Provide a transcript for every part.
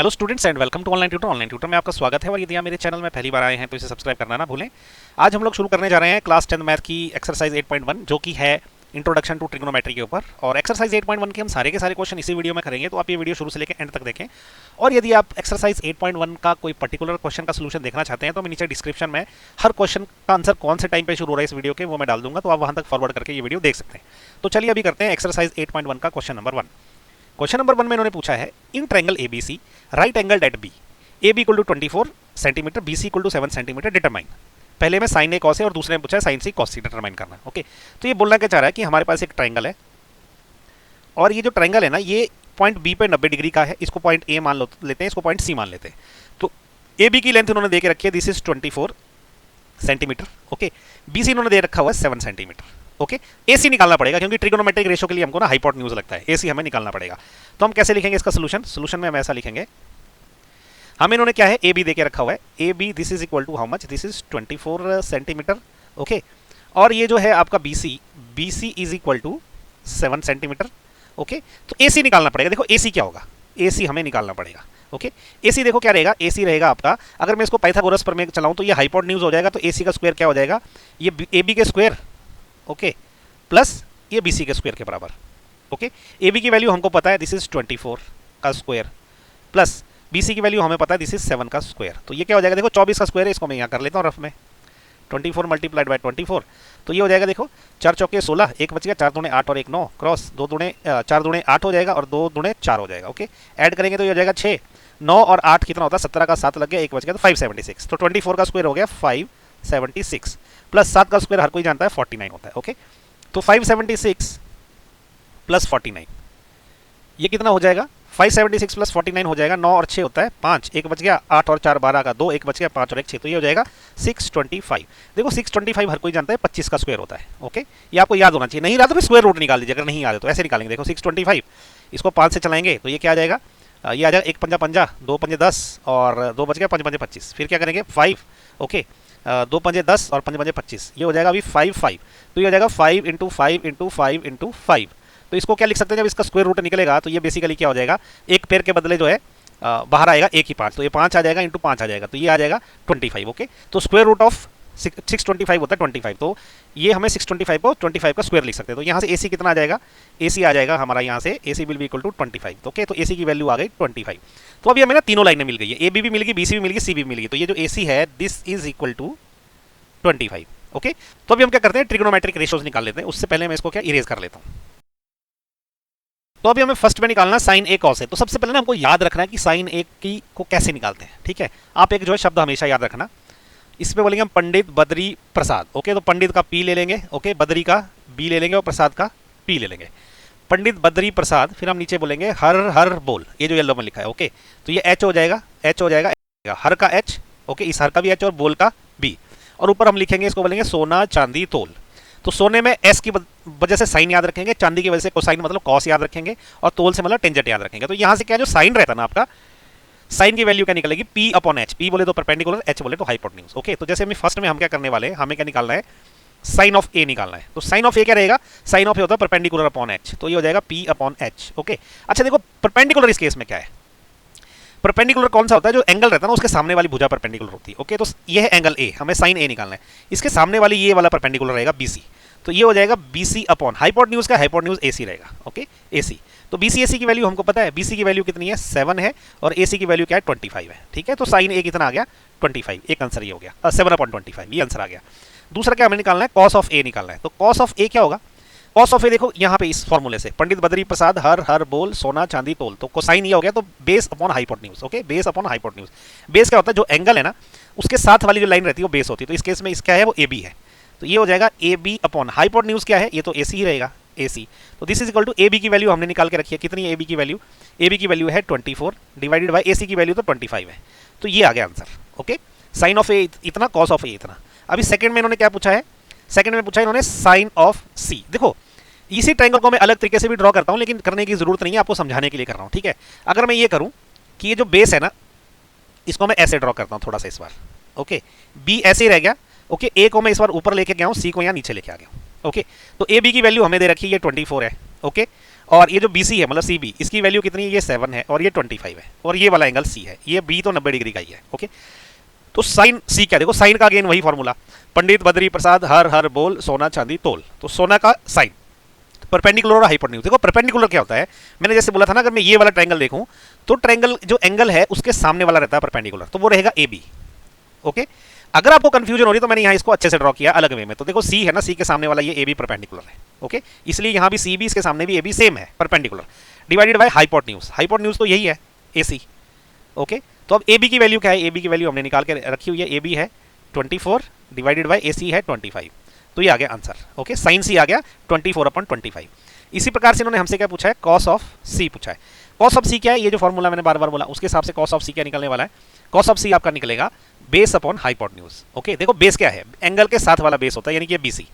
Hello students and welcome to online tutor. Online tutor में आपका स्वागत है और यदि आप मेरे चैनल में पहली बार आए हैं तो इसे सब्सक्राइब करना ना भूलें। आज हम लोग शुरू करने जा रहे हैं क्लास 10 मैथ की एक्सरसाइज 8.1 जो कि है इंट्रोडक्शन टू ट्रिग्नोमेट्री के ऊपर। और एक्सरसाइज 8.1 के हम सारे के सारे क्वेश्चन इसी वीडियो में करेंगे, तो आप ये वीडियो शुरू से लेकर एंड तक देखें। और यदि आप एक्सरसाइज 8.1 का कोई पर्टिकुलर क्वेश्चन का सोल्यूशन देखना चाहते हैं तो मैं नीचे डिस्क्रिप्शन में हर क्वेश्चन का आंसर कौन से टाइम पे शुरू हो रहा है इस वीडियो के वो मैं डाल दूंगा, तो आप वहां तक फॉरवर्ड करके ये वीडियो देख सकते हैं। तो चलिए अभी करते हैं एक्सरसाइज 8.1 का क्वेश्चन नंबर 1। क्वेश्चन नंबर 1 में इन्होंने पूछा है in triangle ABC right angle at B A B equal to 24 centimetre B C equal to 7 centimetre determine. पहले में साइन ए कॉस है और दूसरे में पूछा है साइन सी कॉस सी डिटरमाइन करना। ओके, तो ये बोलना क्या चाह रहा है कि हमारे पास एक ट्रायंगल है और ये जो ट्रायंगल है ना ये पॉइंट बी पे 90 डिग्री का है। इसको पॉइंट ए मान लेते हैं, इसको पॉइंट सी मान लेते हैं। तो ए बी की लेंथ उन्होंने दे के रखी है, this is 24 centimetre. Okay, B C इन्होंने दे रखा हुआ है 7 सेंटीमीटर। ओके, ए सी निकालना पड़ेगा क्योंकि ट्रिग्नोमेट्रिक रेशियो के लिए हमको ना हाइपोटेन्यूज लगता है, ए सी हमें निकालना पड़ेगा। तो हम कैसे लिखेंगे इसका सोल्यूशन में हम ऐसा लिखेंगे, हमें इन्होंने क्या है ए बी देके रखा हुआ है, A B this is equal to how much, this is 24 centimetre. Okay, और ये जो है आपका B C is equal to 7 centimetre. Okay, तो ए सी निकालना पड़ेगा। देखो ए सी क्या होगा, ए सी हमें निकालना पड़ेगा। ओके, ए सी देखो क्या रहेगा, ए सी रहेगा आपका, अगर मैं इसको पाइथागोरस पर मैं चलाऊं तो ये हाइपोटेन्यूज हो जाएगा, तो ए सी का स्क्वायर क्या हो जाएगा, ये ए बी के स्क्वायर ओके प्लस ये बी सी के स्क्वायर के बराबर। ओके, ए बी की वैल्यू हमको पता है दिस इज 24 का स्क्वायर प्लस बी सी की वैल्यू हमें पता है दिस इज 7 का स्क्वायर। तो ये क्या हो जाएगा, देखो 24 का स्क्वायर है, इसको मैं यहाँ कर लेता हूँ रफ में, 24 मल्टीप्लाइड बाय 24, तो ये हो जाएगा देखो 4 चौके 16, एक बच गया, 4 दूने 8 और 1 9 क्रॉस 4 दूने 8 हो जाएगा और 2 दूने 4 हो जाएगा। ओके, ऐड करेंगे तो ये हो जाएगा 6, 9 और 8 कितना होता है, 17 का 7 लग गया, एक बच गया तो 576। तो 24 का स्क्वायर हो गया 576 प्लस 7 का स्क्वायर हर कोई जानता है 49 होता है। ओके, तो 576 प्लस 49 ये कितना हो जाएगा, 576 प्लस 49 हो जाएगा, 9 और 6 होता है 5, एक बच गया, 8 और 4 12 का 2, एक बच गया, 5 और 1 6, तो ये हो जाएगा 625। देखो 625 हर कोई जानता है 25 का स्क्वायर होता है। ओके, ये आपको याद होना चाहिए, नहीं याद तो फिर स्क्वायर रूट निकाल लीजिए, अगर नहीं याद है तो ऐसे निकालेंगे। देखो 625 इसको 5 से चलाएंगे तो ये क्या आ जाएगा, ये आ जाएगा 1 पंजा 50, 2 पंजे 10 और 2 बच गया, 5 पंजे 25, फिर क्या करेंगे 5। ओके, 2 पंजे 10 और 5 पंजे 25, ये हो जाएगा अभी 5 तो ये हो जाएगा 5 इंटू 5 इंटू 5 इंटू 5। तो इसको क्या लिख सकते हैं, जब इसका स्क्वायर रूट निकलेगा तो ये बेसिकली क्या हो जाएगा, एक पेड़ के बदले जो है बाहर आएगा एक ही 5, तो ये 5 आ जाएगा इंटू 5 आ जाएगा, तो ये आ जाएगा 25। ओके, तो स्क्वायर रूट ऑफ 625 होता है 25, तो ये हमें 625 को 25 का स्क्वायर लिख सकते हैं। तो यहाँ से ए सी कितना आ जाएगा, ए सी आ जाएगा हमारा यहाँ से A C will be equal to 25। Okay, तो ए सी की वैल्यू आ गई 25। तो अभी हमें ना तीनों लाइनें मिल गई है, ए बी भी मिल गई, बी सी भी मिल गई, सी भी मिल गई, तो ये जो ए सी है this is equal to 25। Okay, तो अभी हम क्या करते हैं ट्रिग्नोमेट्रिक रेशियोज निकाल लेते हैं, उससे पहले मैं इसको क्या इरेज कर लेता हूँ। तो अभी हमें फर्स्ट में निकालना साइन ए कॉस है। तो सबसे पहले ना हमको याद रखना है कि साइन ए की को कैसे निकालते हैं। ठीक है, आप एक जो है शब्द हमेशा याद रखना, इस पे बोलेंगे हम पंडित बद्री प्रसाद। ओके, तो पंडित का पी ले लेंगे, ओके, बद्री का बी ले लेंगे और प्रसाद का पी ले लेंगे, पंडित बद्री प्रसाद। फिर हम नीचे बोलेंगे हर हर बोल, ये जो येलो में लिखा है। ओके, तो ये एच हो जाएगा, एच हो जाएगा, हर का एच, ओके, इस हर का भी एच और बोल का बी, और ऊपर हम लिखेंगे इसको बोलेंगे सोना चांदी तोल। तो सोने में एस की वजह से साइन याद रखेंगे, चांदी की वजह से कोसाइन मतलब कॉस याद रखेंगे, और तोल से मतलब टेंजेंट याद रखेंगे। तो यहाँ से क्या जो साइन रहता है ना आपका, साइन की वैल्यू क्या निकलेगी, पी अपॉन एच, पी बोले तो परपेंडिकुलर, एच बोले तो हाइपोटेन्यूज। ओके, तो जैसे हमें फर्स्ट में हम क्या करने वाले हैं, हमें क्या निकालना है, साइन ऑफ ए निकालना है। तो साइन ऑफ ए क्या रहेगा, साइन ऑफ ए होता है परपेंडिकुलर अपॉन एच, तो ये हो जाएगा पी अपॉन एच। ओके, अच्छा देखो परपेंडिकुलर इस केस में क्या है, परपेंडिकुलर कौन सा होता है, जो एंगल रहता है ना उसके सामने वाली भुजा परपेंडिकुलर होती है। ओके, तो ये है एंगल ए, हमें साइन ए निकालना है, इसके सामने वाली ये वाला परपेंडिकुलर रहेगा बी सी, तो ये हो जाएगा बी सी अपॉन हाइपोटेन्यूज का हाइपोटेन्यूज ए सी रहेगा। ओके, ए सी, तो बी सी ए सी की वैल्यू हमको पता है, बी सी की वैल्यू कितनी है 7 है और ए सी की वैल्यू क्या है 25 है। ठीक है, तो साइन ए कितना आ गया 25, एक आंसर ये हो गया 7/25, ये आंसर आ गया। दूसरा क्या हमें निकालना है, कॉस ऑफ ए निकालना है। तो कॉस ऑफ ए क्या होगा, कॉस ऑफ ए देखो यहाँ पे इस फॉर्मूले से पंडित बद्री प्रसाद हर हर बोल सोना चांदी तोल, तो कोसाइन ये हो गया, तो base upon hypotenuse. Okay, base upon hypotenuse, base क्या होता है, जो एंगल है ना उसके साथ वाली जो लाइन रहती है वो बेस होती है, तो इस केस में इसका है वो ए बी है, तो ये हो जाएगा ए बी अपॉन हाइपोटेन्यूज क्या है, ये तो ए सी ही रहेगा, ए सी। तो this is equal to A B की वैल्यू हमने निकाल के रखी है, कितनी है ए बी की वैल्यू, ए बी की वैल्यू है 24 डिवाइडेड बाई ए सी की वैल्यू तो 25 है, तो ये आ गया आंसर। ओके, साइन ऑफ ए इतना, कॉस ऑफ ए इतना। अभी सेकंड में इन्होंने क्या पूछा है, सेकंड में पूछा इन्होंने साइन ऑफ सी। देखो इसी ट्रायंगल को मैं अलग तरीके से भी ड्रॉ करता हूं, लेकिन करने की जरूरत नहीं है, आपको समझाने के लिए कर रहा हूं। ठीक है, अगर मैं ये करूं कि ये जो बेस है ना इसको मैं ऐसे ड्रॉ करता हूं थोड़ा सा इस बार। ओके, बी ऐसे ही रह गया। ओके, ए को मैं इस बार ऊपर लेके गया हूं, सी को यहाँ नीचे लेके आ गया हूं। ओके, तो ए बी की वैल्यू हमें दे रखी है 24 है। ओके, और ये जो BC है मतलब CB, इसकी वैल्यू कितनी है, ये 7 है और ये 25 है, और ये वाला एंगल C है, ये B तो 90 डिग्री का ही है। ओके, तो साइन C क्या, देखो साइन का अगेन वही फॉर्मूला, पंडित बद्री प्रसाद हर हर बोल सोना चांदी तोल, तो सोना का साइन, परपेंडिकुलर और हाइपोटेन्यूज। देखो परपेंडिकुलर क्या होता है, मैंने जैसे बोला था ना, अगर मैं ये वाला ट्रायंगल देखूं तो ट्रायंगल जो एंगल है उसके सामने वाला रहता है परपेंडिकुलर, तो वो रहेगा AB। ओके, अगर आपको कंफ्यूजन हो रही है तो मैंने यहाँ इसको अच्छे से ड्रॉ किया अलग वे में, तो देखो C है ना, C के सामने वाला ये AB परपेंडिकुलर है। ओके, इसलिए यहाँ भी CB इसके सामने भी AB सेम है perpendicular, divided by hypotenuse, hypotenuse तो यही है AC। ओके, तो अब AB की वैल्यू क्या है, AB की वैल्यू हमने निकाल के रखी हुई है, AB है 24 डिवाइडेड बाय AC है 25, तो ये आ गया आंसर। ओके, साइन C आ गया 24/25। इसी प्रकार से इन्होंने हमसे क्या पूछा है, कॉस ऑफ C पूछा है। कॉस ऑफ C क्या है, ये जो फॉर्मूला मैंने बार बार बोला उसके हिसाब से कॉस ऑफ C क्या निकलने वाला है, कॉस ऑफ C आपका निकलेगा बेस अपॉन हाइपोटेन्यूज। ओके, देखो बेस क्या है, एंगल के साथ वाला बेस होता है, यानी कि BC।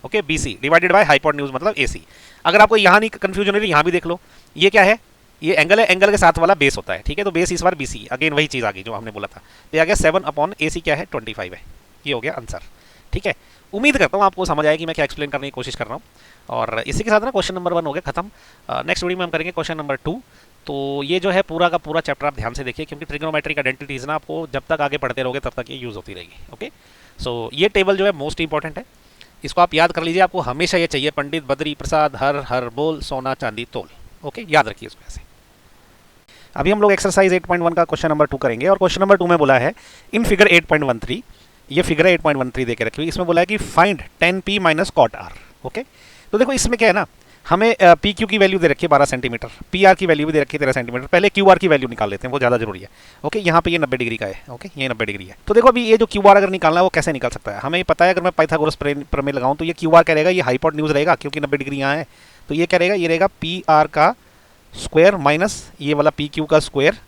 Okay, BC divided by hypotenuse मतलब AC। अगर आपको यहाँ नहीं कंफ्यूजन हो रही, यहाँ भी देख लो, ये क्या है, ये एंगल है, एंगल के साथ वाला बेस होता है। ठीक है, तो बेस इस बार BC, अगेन वही चीज़ आ गई जो हमने बोला था, तो आ गया 7/AC क्या है 25 है, ये हो गया आंसर। ठीक है, उम्मीद करता हूँ आपको समझ आया कि मैं क्या एक्सप्लेन करने की कोशिश कर रहा हूँ। और इसी के साथ ना क्वेश्चन नंबर 1 हो गया खत्म। नेक्स्ट वीडियो में हम करेंगे क्वेश्चन नंबर 2। तो ये जो है पूरा का पूरा चैप्टर आप ध्यान से देखिए, क्योंकि ट्रिग्नोमेट्रिक आइडेंटिटीज ना आपको जब तक आगे पढ़ते रहोगे तब तक ये यूज़ होती रहेगी। ओके, सो ये टेबल जो है मोस्ट इंपॉर्टेंट है, इसको आप याद कर लीजिए, आपको हमेशा ये चाहिए, पंडित बद्री प्रसाद हर हर बोल सोना चांदी तोल। ओके, याद रखिए इसको ऐसे। अभी हम लोग एक्सरसाइज 8.1 का क्वेश्चन नंबर 2 करेंगे, और क्वेश्चन नंबर 2 में बोला है इन फिगर 8.13, ये फिगर 8.13 देके रखी हुई, इसमें बोला है कि find 10p minus cot R. Okay, तो देखो इसमें क्या है ना, हमें PQ की वैल्यू दे रखी है 12 सेंटीमीटर, PR की वैल्यू भी दे रखी है 13 सेंटीमीटर। पहले QR की वैल्यू निकाल लेते हैं, वो ज़्यादा जरूरी है। ओके, यहाँ पे ये 90 डिग्री का है। ओके, ये 90 डिग्री है। तो देखो अभी ये जो QR अगर निकालना है वो कैसे निकल सकता है, हमें पता है, अगर मैं पाइथागोरस प्रमेय लगाऊं तो ये QR क्या रहेगा, ये हाइपोटेन्यूज रहेगा, क्योंकि 90 डिग्री यहाँ है, तो ये क्या रहेगा, ये रहेगा PR का स्क्वायर माइनस ये वाला PQ का स्क्वायर,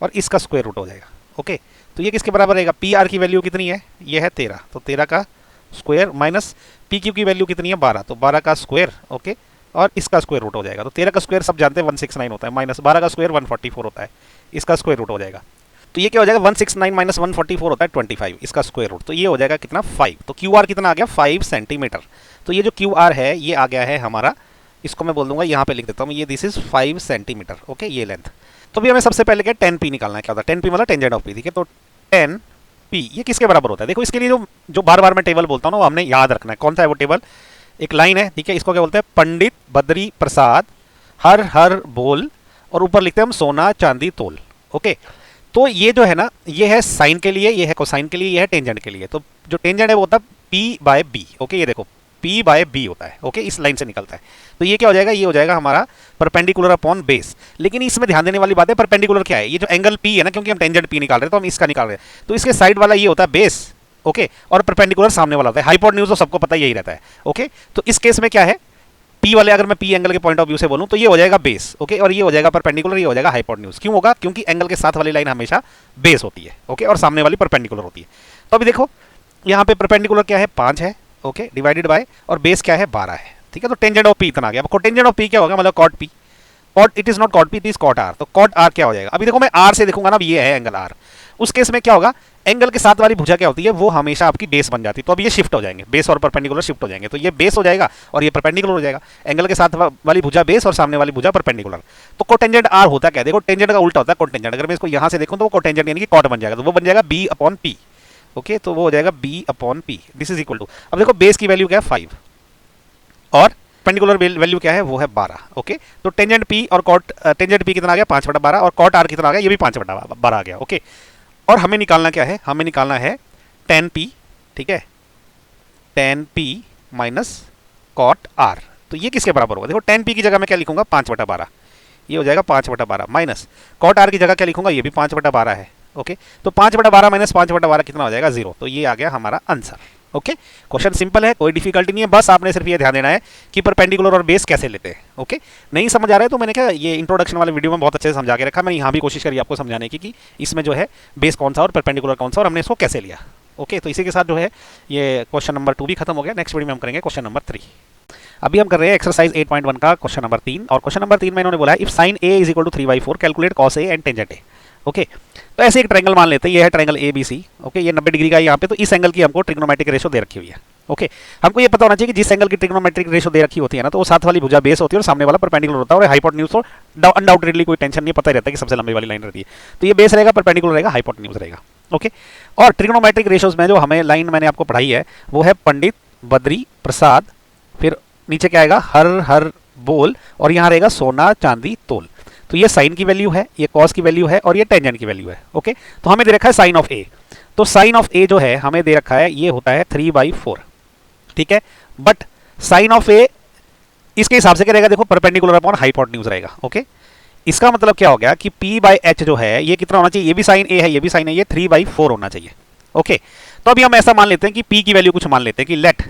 और इसका स्क्वायर रूट हो जाएगा। ओके, तो ये किसके बराबर रहेगा, PR की वैल्यू कितनी है, ये है 13, तो 13 का स्क्वायर माइनस PQ की वैल्यू कितनी है 12, तो 12 का स्क्वायर। ओके, और इसका स्क्वायर रूट हो जाएगा, तो 13 का स्क्वायर सब जानते हैं 169 होता है, माइनस 12 का स्क्वायर 144 होता है, इसका स्क्वायर रूट हो जाएगा। तो ये क्या हो जाएगा, 169 माइनस 144 होता है 25, इसका स्क्वायर रूट, तो ये हो जाएगा कितना 5। तो QR कितना आ गया 5 सेंटीमीटर। तो ये जो QR है ये आ गया है हमारा, इसको मैं बोल दूंगा, यहाँ पे लिख देता हूँ, ये दिस इज 5 सेंटीमीटर। ओके, ये लेंथ। तो भी हमें सबसे पहले क्या 10p निकालना है, क्या होता है 10p मतलब टेंजेंट ऑफ p। ठीक है, तो 10p ये किसके बराबर होता है, देखो इसके लिए जो बार बार मैं टेबल बोलता हूँ ना वो हमने याद रखना है। कौन सा है वो टेबल, एक लाइन है, ठीक है, इसको क्या बोलते हैं, पंडित बद्री प्रसाद हर हर बोल, और ऊपर लिखते हैं हम सोना चांदी तोल। ओके, तो ये जो है ना, ये है साइन के लिए, ये है कोसाइन के लिए, ये है टेंजेंट के लिए। तो जो टेंजेंट है वो होता है p/b। ओके, ये देखो p/b होता है। ओके, इस लाइन से निकलता है, तो ये क्या हो जाएगा, ये हो जाएगा हमारा परपेंडिकुलर अपॉन बेस। लेकिन इसमें ध्यान देने वाली बात है, परपेंडिकुलर क्या है, ये जो एंगल P है ना, क्योंकि हम टेंजेंट P निकाल रहे हैं तो हम इसका निकाल रहे हैं, तो इसके साइड वाला ये होता है बेस। ओके, और परपेंडिकुलर सामने वाला होता है, हाइपोटेन्यूज तो सबको पता यही रहता है। ओके, तो इस केस में क्या है, P वाले अगर मैं P एंगल के पॉइंट ऑफ व्यू से बोलूं तो ये हो जाएगा बेस। ओके, और ये हो जाएगा परपेंडिकुलर, ये हो जाएगा हाइपोटेन्यूज। क्यों होगा, क्योंकि एंगल के साथ वाली लाइन हमेशा बेस होती है। ओके, और सामने वाली परपेंडिकुलर होती है। तो अभी देखो यहाँ पे परपेंडिकुलर क्या है 5 है, ओके, डिवाइडेड बाय, और बेस क्या है 12 है। ठीक है, तो टेंजेंट ऑफ P इतना आ गया। अब टेंजेंट ऑफ P क्या होगा, मतलब cot P, cot it is not cot P, it is cot R। तो कॉट R क्या हो जाएगा, अभी देखो मैं R से देखूंगा ना, ये है एंगल R, उस केस में क्या होगा, एंगल के साथ वाली भुजा क्या होती है, वो हमेशा आपकी बेस बन जाती है। तो अब ये शिफ्ट हो जाएंगे, बेस और परपेंडिकुलर शिफ्ट हो जाएंगे, तो ये बेस हो जाएगा और ये परपेंडिकुलर हो जाएगा। एंगल के साथ वाली भुजा बेस और सामने वाली भुजा परपेंडिकुलर। तो कोटेंजेंट R होता क्या है, देखो टेंजेंट का उल्टा होता है कोटेंजेंट। अगर मैं इसको यहाँ से देखूँ तो वो कोटेंजेंट यानी कि कॉट बन जाएगा, तो वो बन जाएगा B/P। ओके, तो वो हो जाएगा B/P, this is equal to, अब देखो बेस की वैल्यू क्या है 5 और परपेंडिकुलर वैल्यू क्या है, वो है 12। ओके, तो टेंजेंट P और कॉट, टेंजेंट P कितना आ गया 5/12, और कॉट R कितना आ गया, ये भी 5/12 आ गया। ओके, और हमें निकालना क्या है, हमें निकालना है 10p। ठीक है, 10p माइनस कॉट R, तो ये किसके बराबर होगा, देखो 10p की जगह मैं क्या लिखूंगा 5/12, ये हो जाएगा 5/12, माइनस कॉट R की जगह क्या लिखूंगा, ये भी 5/12 है। ओके, तो 5/12 माइनस 5/12 कितना हो जाएगा 0, तो ये आ गया हमारा आंसर। ओके, क्वेश्चन सिंपल है, कोई डिफिकल्टी नहीं है, बस आपने सिर्फ ये ध्यान देना है कि परपेंडिकुलर और बेस कैसे लेते हैं। ओके, नहीं समझ आ रहा है तो मैंने क्या ये इंट्रोडक्शन वाले वीडियो में बहुत अच्छे से समझा के रखा, मैंने यहाँ भी कोशिश करी आपको समझाने की कि इसमें जो है बेस कौन सा और परपेंडिकुलर कौन सा और हमने इसको कैसे लिया। ओके, तो इसी के साथ जो है ये क्वेश्चन नंबर 2 भी खत्म हो गया। नेक्स्ट वीडियो में हम करेंगे क्वेश्चन नंबर 3। अभी हम कर रहे हैं एक्सरसाइज 8.1 का क्वेश्चन नंबर 3, और क्वेश्चन नंबर 3 में इन्होंने बोला है if sine A is equal to 3/4 calculate cos A and tangent A। Okay, तो ऐसे एक ट्रायंगल मान लेते हैं, ये है ट्रायंगल ABC। ओके, ये 90 डिग्री का है यहाँ पे, तो इस एंगल की हमको ट्रिग्नोमेट्रिक रेशो दे रखी हुई है। ओके हमको ये पता होना चाहिए कि जिस एंगल की ट्रिग्नोमेट्रिक रेशो दे रखी होती है ना, तो वो साथ वाली भुजा बेस होती है और सामने वाला परपेंडिकुलर होता है, और हाइपोटेन्यूज तो अनडाउटेडली कोई टेंशन नहीं, पता ही रहता है कि सबसे लंबी वाली लाइन रहती है। तो ये बेस रहेगा, परपेंडिकुलर रहेगा, हाइपोटेन्यूज रहेगा। ओके और ट्रिग्नोमेट्रिक रेशोज में जो हमें लाइन मैंने आपको पढ़ाई है वो है पंडित, बद्री, प्रसाद, फिर नीचे क्या आएगा, हर हर बोल, और यहाँ रहेगा सोना, चांदी, तोल। तो ये साइन की वैल्यू है, ये कॉस की वैल्यू है, और ये टेंजेंट की वैल्यू है। ओके तो हमें दे रखा है साइन ऑफ ए, तो साइन ऑफ ए जो है हमें दे रखा है ये होता है 3/4, ठीक है। बट साइन ऑफ ए इसके हिसाब से क्या रहेगा, देखो परपेंडिकुलर अपॉन हाइपोटेन्यूज रहेगा। ओके इसका मतलब क्या हो गया कि P/H जो है ये कितना होना चाहिए, ये भी साइन ए है, ये भी साइन है, ये 3/4 होना चाहिए। ओके तो अभी हम ऐसा मान लेते हैं कि P की वैल्यू कुछ मान लेते हैं कि let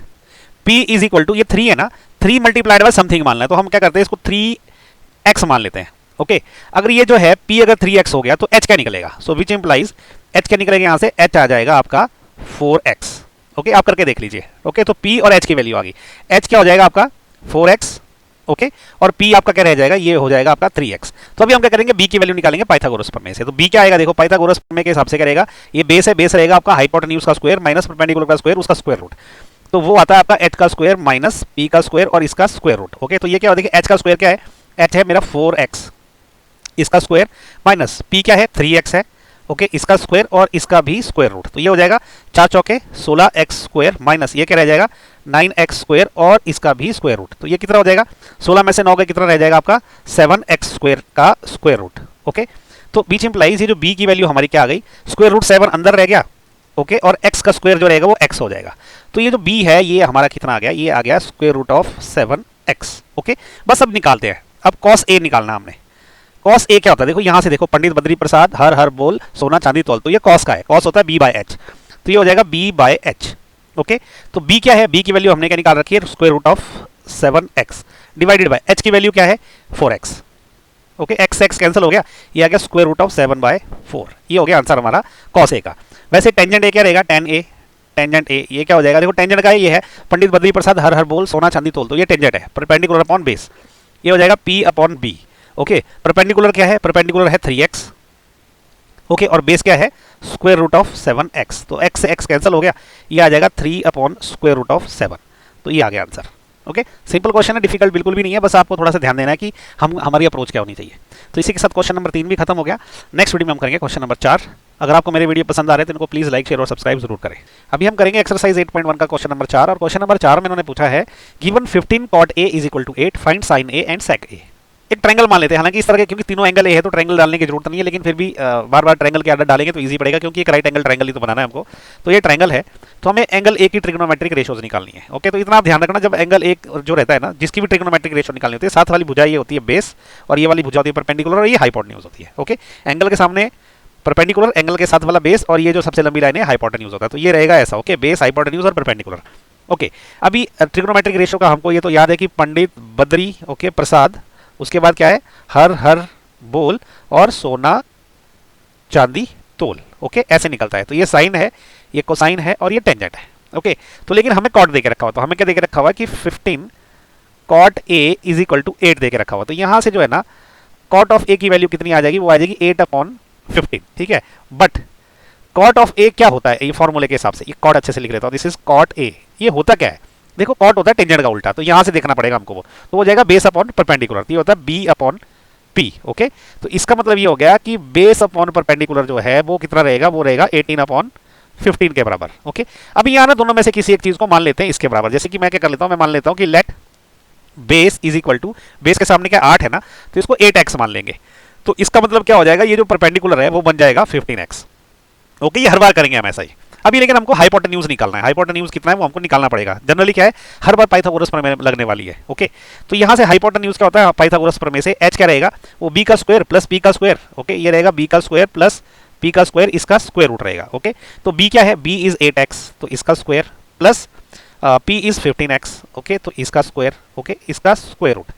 P is equal to, ये 3 है ना, 3 मल्टीप्लाइड बाय समथिंग मानना है, तो हम क्या करते हैं इसको 3x मान लेते हैं। ओके अगर ये जो है P अगर 3x हो गया तो H क्या निकलेगा, सो विच इंप्लाइज H क्या निकलेगा, यहाँ से H आ जाएगा आपका 4x। ओके आप करके देख लीजिए। ओके तो P और H की वैल्यू आ गई, H क्या हो जाएगा आपका 4x, ओके और P आपका क्या रह जाएगा, ये हो जाएगा आपका 3x। तो अभी हम क्या करेंगे, B की वैल्यू निकालेंगे पाइथागोरस प्रमेय से। तो B क्या आएगा, देखो पाइथागोरस प्रमेय के हिसाब से क्या रहेगा, ये बेस है, बेस रहेगा आपका हाइपोटेन्यूज का स्क्वायर माइनस परपेंडिकुलर का स्क्वायर, उसका स्क्वायर रूट, तो वो आता है आपका H का स्क्वायर माइनस P का स्क्वायर और इसका स्क्वायर रूट। ओके तो ये क्या होगा, देखिए H का स्क्वायर क्या है, H है मेरा 4x, इसका स्क्वायर माइनस P क्या है 3x है, ओके इसका स्क्वायर और इसका भी स्क्वायर रूट, तो ये हो जाएगा 4 चौके 16x स्क्वायर माइनस ये क्या रह जाएगा 9x स्क्वायर और इसका भी स्क्वायर रूट, तो ये कितना हो जाएगा 16 में से 9 का कितना रह जाएगा आपका 7x स्क्वायर का स्क्वायर रूट। ओके तो बीच इंप्लाइज ये जो b की वैल्यू हमारी क्या आ गई, स्क्वायर रूट 7 अंदर रह गया, ओके और x का स्क्वायर जो रहेगा वो x हो जाएगा। तो ये जो b है ये हमारा कितना आ गया, ये आ गया square root of 7x। Okay बस अब निकालते हैं, अब cos a निकालना हमने। cos a क्या होता है, देखो यहाँ से देखो पंडित, बद्री, प्रसाद, हर हर बोल, सोना, चांदी, तोल, तो ये cos का है, cos होता है b/h, तो ये हो जाएगा b/h। ओके तो b क्या है, b की वैल्यू हमने क्या निकाल रखी है, square root of 7x divided by h की वैल्यू क्या है 4x। ओके x कैंसिल हो गया, ये आ गया स्क्वायर रूट ऑफ 7/4, ये हो गया आंसर हमारा cos a का। वैसे टेंजेंट a क्या रहेगा, tan a, टेंजेंट a ये क्या हो जाएगा, देखो टेंजेंट का ये है पंडित, बद्री, प्रसाद, हर हर बोल, सोना, चांदी, तोल, तो ये टेंजेंट है, परपेंडिकुलर अपॉन बेस, ये हो जाएगा P/B। ओके परपेंडिकुलर क्या है, परपेंडिकुलर है 3x, ओके और बेस क्या है स्क्वायर रूट ऑफ 7x, तो x से x कैंसिल हो गया, ये आ जाएगा 3/स्क्वायर रूट ऑफ 7, तो ये आ गया आंसर। ओके सिंपल क्वेश्चन है, डिफिकल्ट बिल्कुल भी नहीं है, बस आपको थोड़ा सा ध्यान देना है कि हमारी अप्रोच क्या होनी चाहिए। तो इसी के साथ क्वेश्चन नंबर 3 भी खत्म हो गया। नेक्स्ट वीडियो में हम करेंगे क्वेश्चन नंबर 4। अगर आपको मेरे वीडियो पसंद आ रहे हैं तो इनको प्लीज लाइक, शेयर और सब्सक्राइब जरूर करें। अभी हम करेंगे एक्सरसाइज 8.1 का क्वेश्चन नंबर 4, और क्वेश्चन नंबर 4 में इन्होंने पूछा है given 15 cot a is equal to 8 find sin a and sec a। एक ट्रायंगल मान लेते हैं, हालांकि इस तरह के क्योंकि तीनों एंगल ए है तो ट्रायंगल डालने की जरूरत नहीं है, लेकिन फिर भी बार बार ट्रायंगल के आर्डर डालेंगे तो इजी पड़ेगा, क्योंकि एक राइट एंगल ट्रायंगल ही तो बनाना है हमको। तो ये ट्रायंगल है, तो हमें एंगल ए की ट्रिग्नोमेट्रिक रेशोज निकालनी है। ओके तो इतना आप ध्यान रखना, जब एंगल एक जो रहता है ना, जिसकी भी ट्रिग्नोमेट्रिक रेशो निकालनी होती है, साथ वाली भुजा ये होती है बेस, और ये वाली भुजा होती है परपेंडिकुलर, और ये हाइपोटेन्यूज होती है। ओके एंगल के सामने परपेंडिकुलर, एंगल के साथ वाला बेस, और ये जो सबसे लंबी लाइन है हाइपोटेन्यूज होता है, तो ये रहेगा ऐसा। ओके बेस, हाइपोटेन्यूज और परपेंडिकुलर। ओके अभी ट्रिग्नोमेट्रिक रेशो का हमको ये तो याद है कि पंडित, बद्री, ओके प्रसाद, उसके बाद क्या है हर हर बोल और सोना, चांदी, तोल। ओके ऐसे निकलता है, तो ये साइन है, ये कोसाइन है और ये टेंजेंट है। ओके तो लेकिन हमें कॉट देके रखा हुआ, तो हमें क्या देके रखा हुआ कि 15 cot a is equal to 8 देके रखा हुआ, तो यहां से जो है ना cot ऑफ a की वैल्यू कितनी आ जाएगी, वो आ जाएगी 8/15, ठीक है। बट cot ऑफ a क्या होता है, ये फॉर्मूले के हिसाब से, ये cot अच्छे से लिख लेता हूं, दिस इज cot a। ये होता क्या है, देखो cot होता है टेंजेंट का उल्टा, तो यहां से देखना पड़ेगा हमको वो, तो वो जाएगा बेस अपॉन परपेंडिकुलर, ये होता है b/p। ओके तो इसका मतलब ये हो गया कि बेस अपॉन परपेंडिकुलर जो है वो कितना रहेगा, वो रहेगा 18/15 के बराबर। ओके अब यहाँ ना दोनों में से किसी एक चीज को मान लेते हैं इसके बराबर, जैसे कि मैं क्या कर लेता हूँ, मैं मान लेता हूँ कि let base is equal to, base के सामने क्या 8 है ना, तो इसको 8x मान लेंगे, तो इसका मतलब क्या हो जाएगा, ये जो परपेंडिकुलर है वो बन जाएगा 15x। ओके ये हर बार करेंगे हम ऐसा ही। अभी लेकिन हमको हाइपोटेन्यूज निकालना है, हाइपोटेन्यूज कितना है वो हमको निकालना पड़ेगा। जनरली क्या है हर बार पाइथागोरस प्रमेय लगने वाली है। ओके तो यहाँ से हाइपोटेन्यूज क्या होता है, पाइथागोरस प्रमेय से h क्या रहेगा, वो b का स्क्वायर प्लस p का स्क्वायर। ओके ये रहेगा b का स्क्वायर प्लस p का स्क्वायर, इसका स्क्वायर रूट रहेगा। ओके तो b क्या है, b इज 8x, तो इसका square plus p is 15x। Okay तो इसका स्क्वायर, ओके इसका स्क्वायर रूट,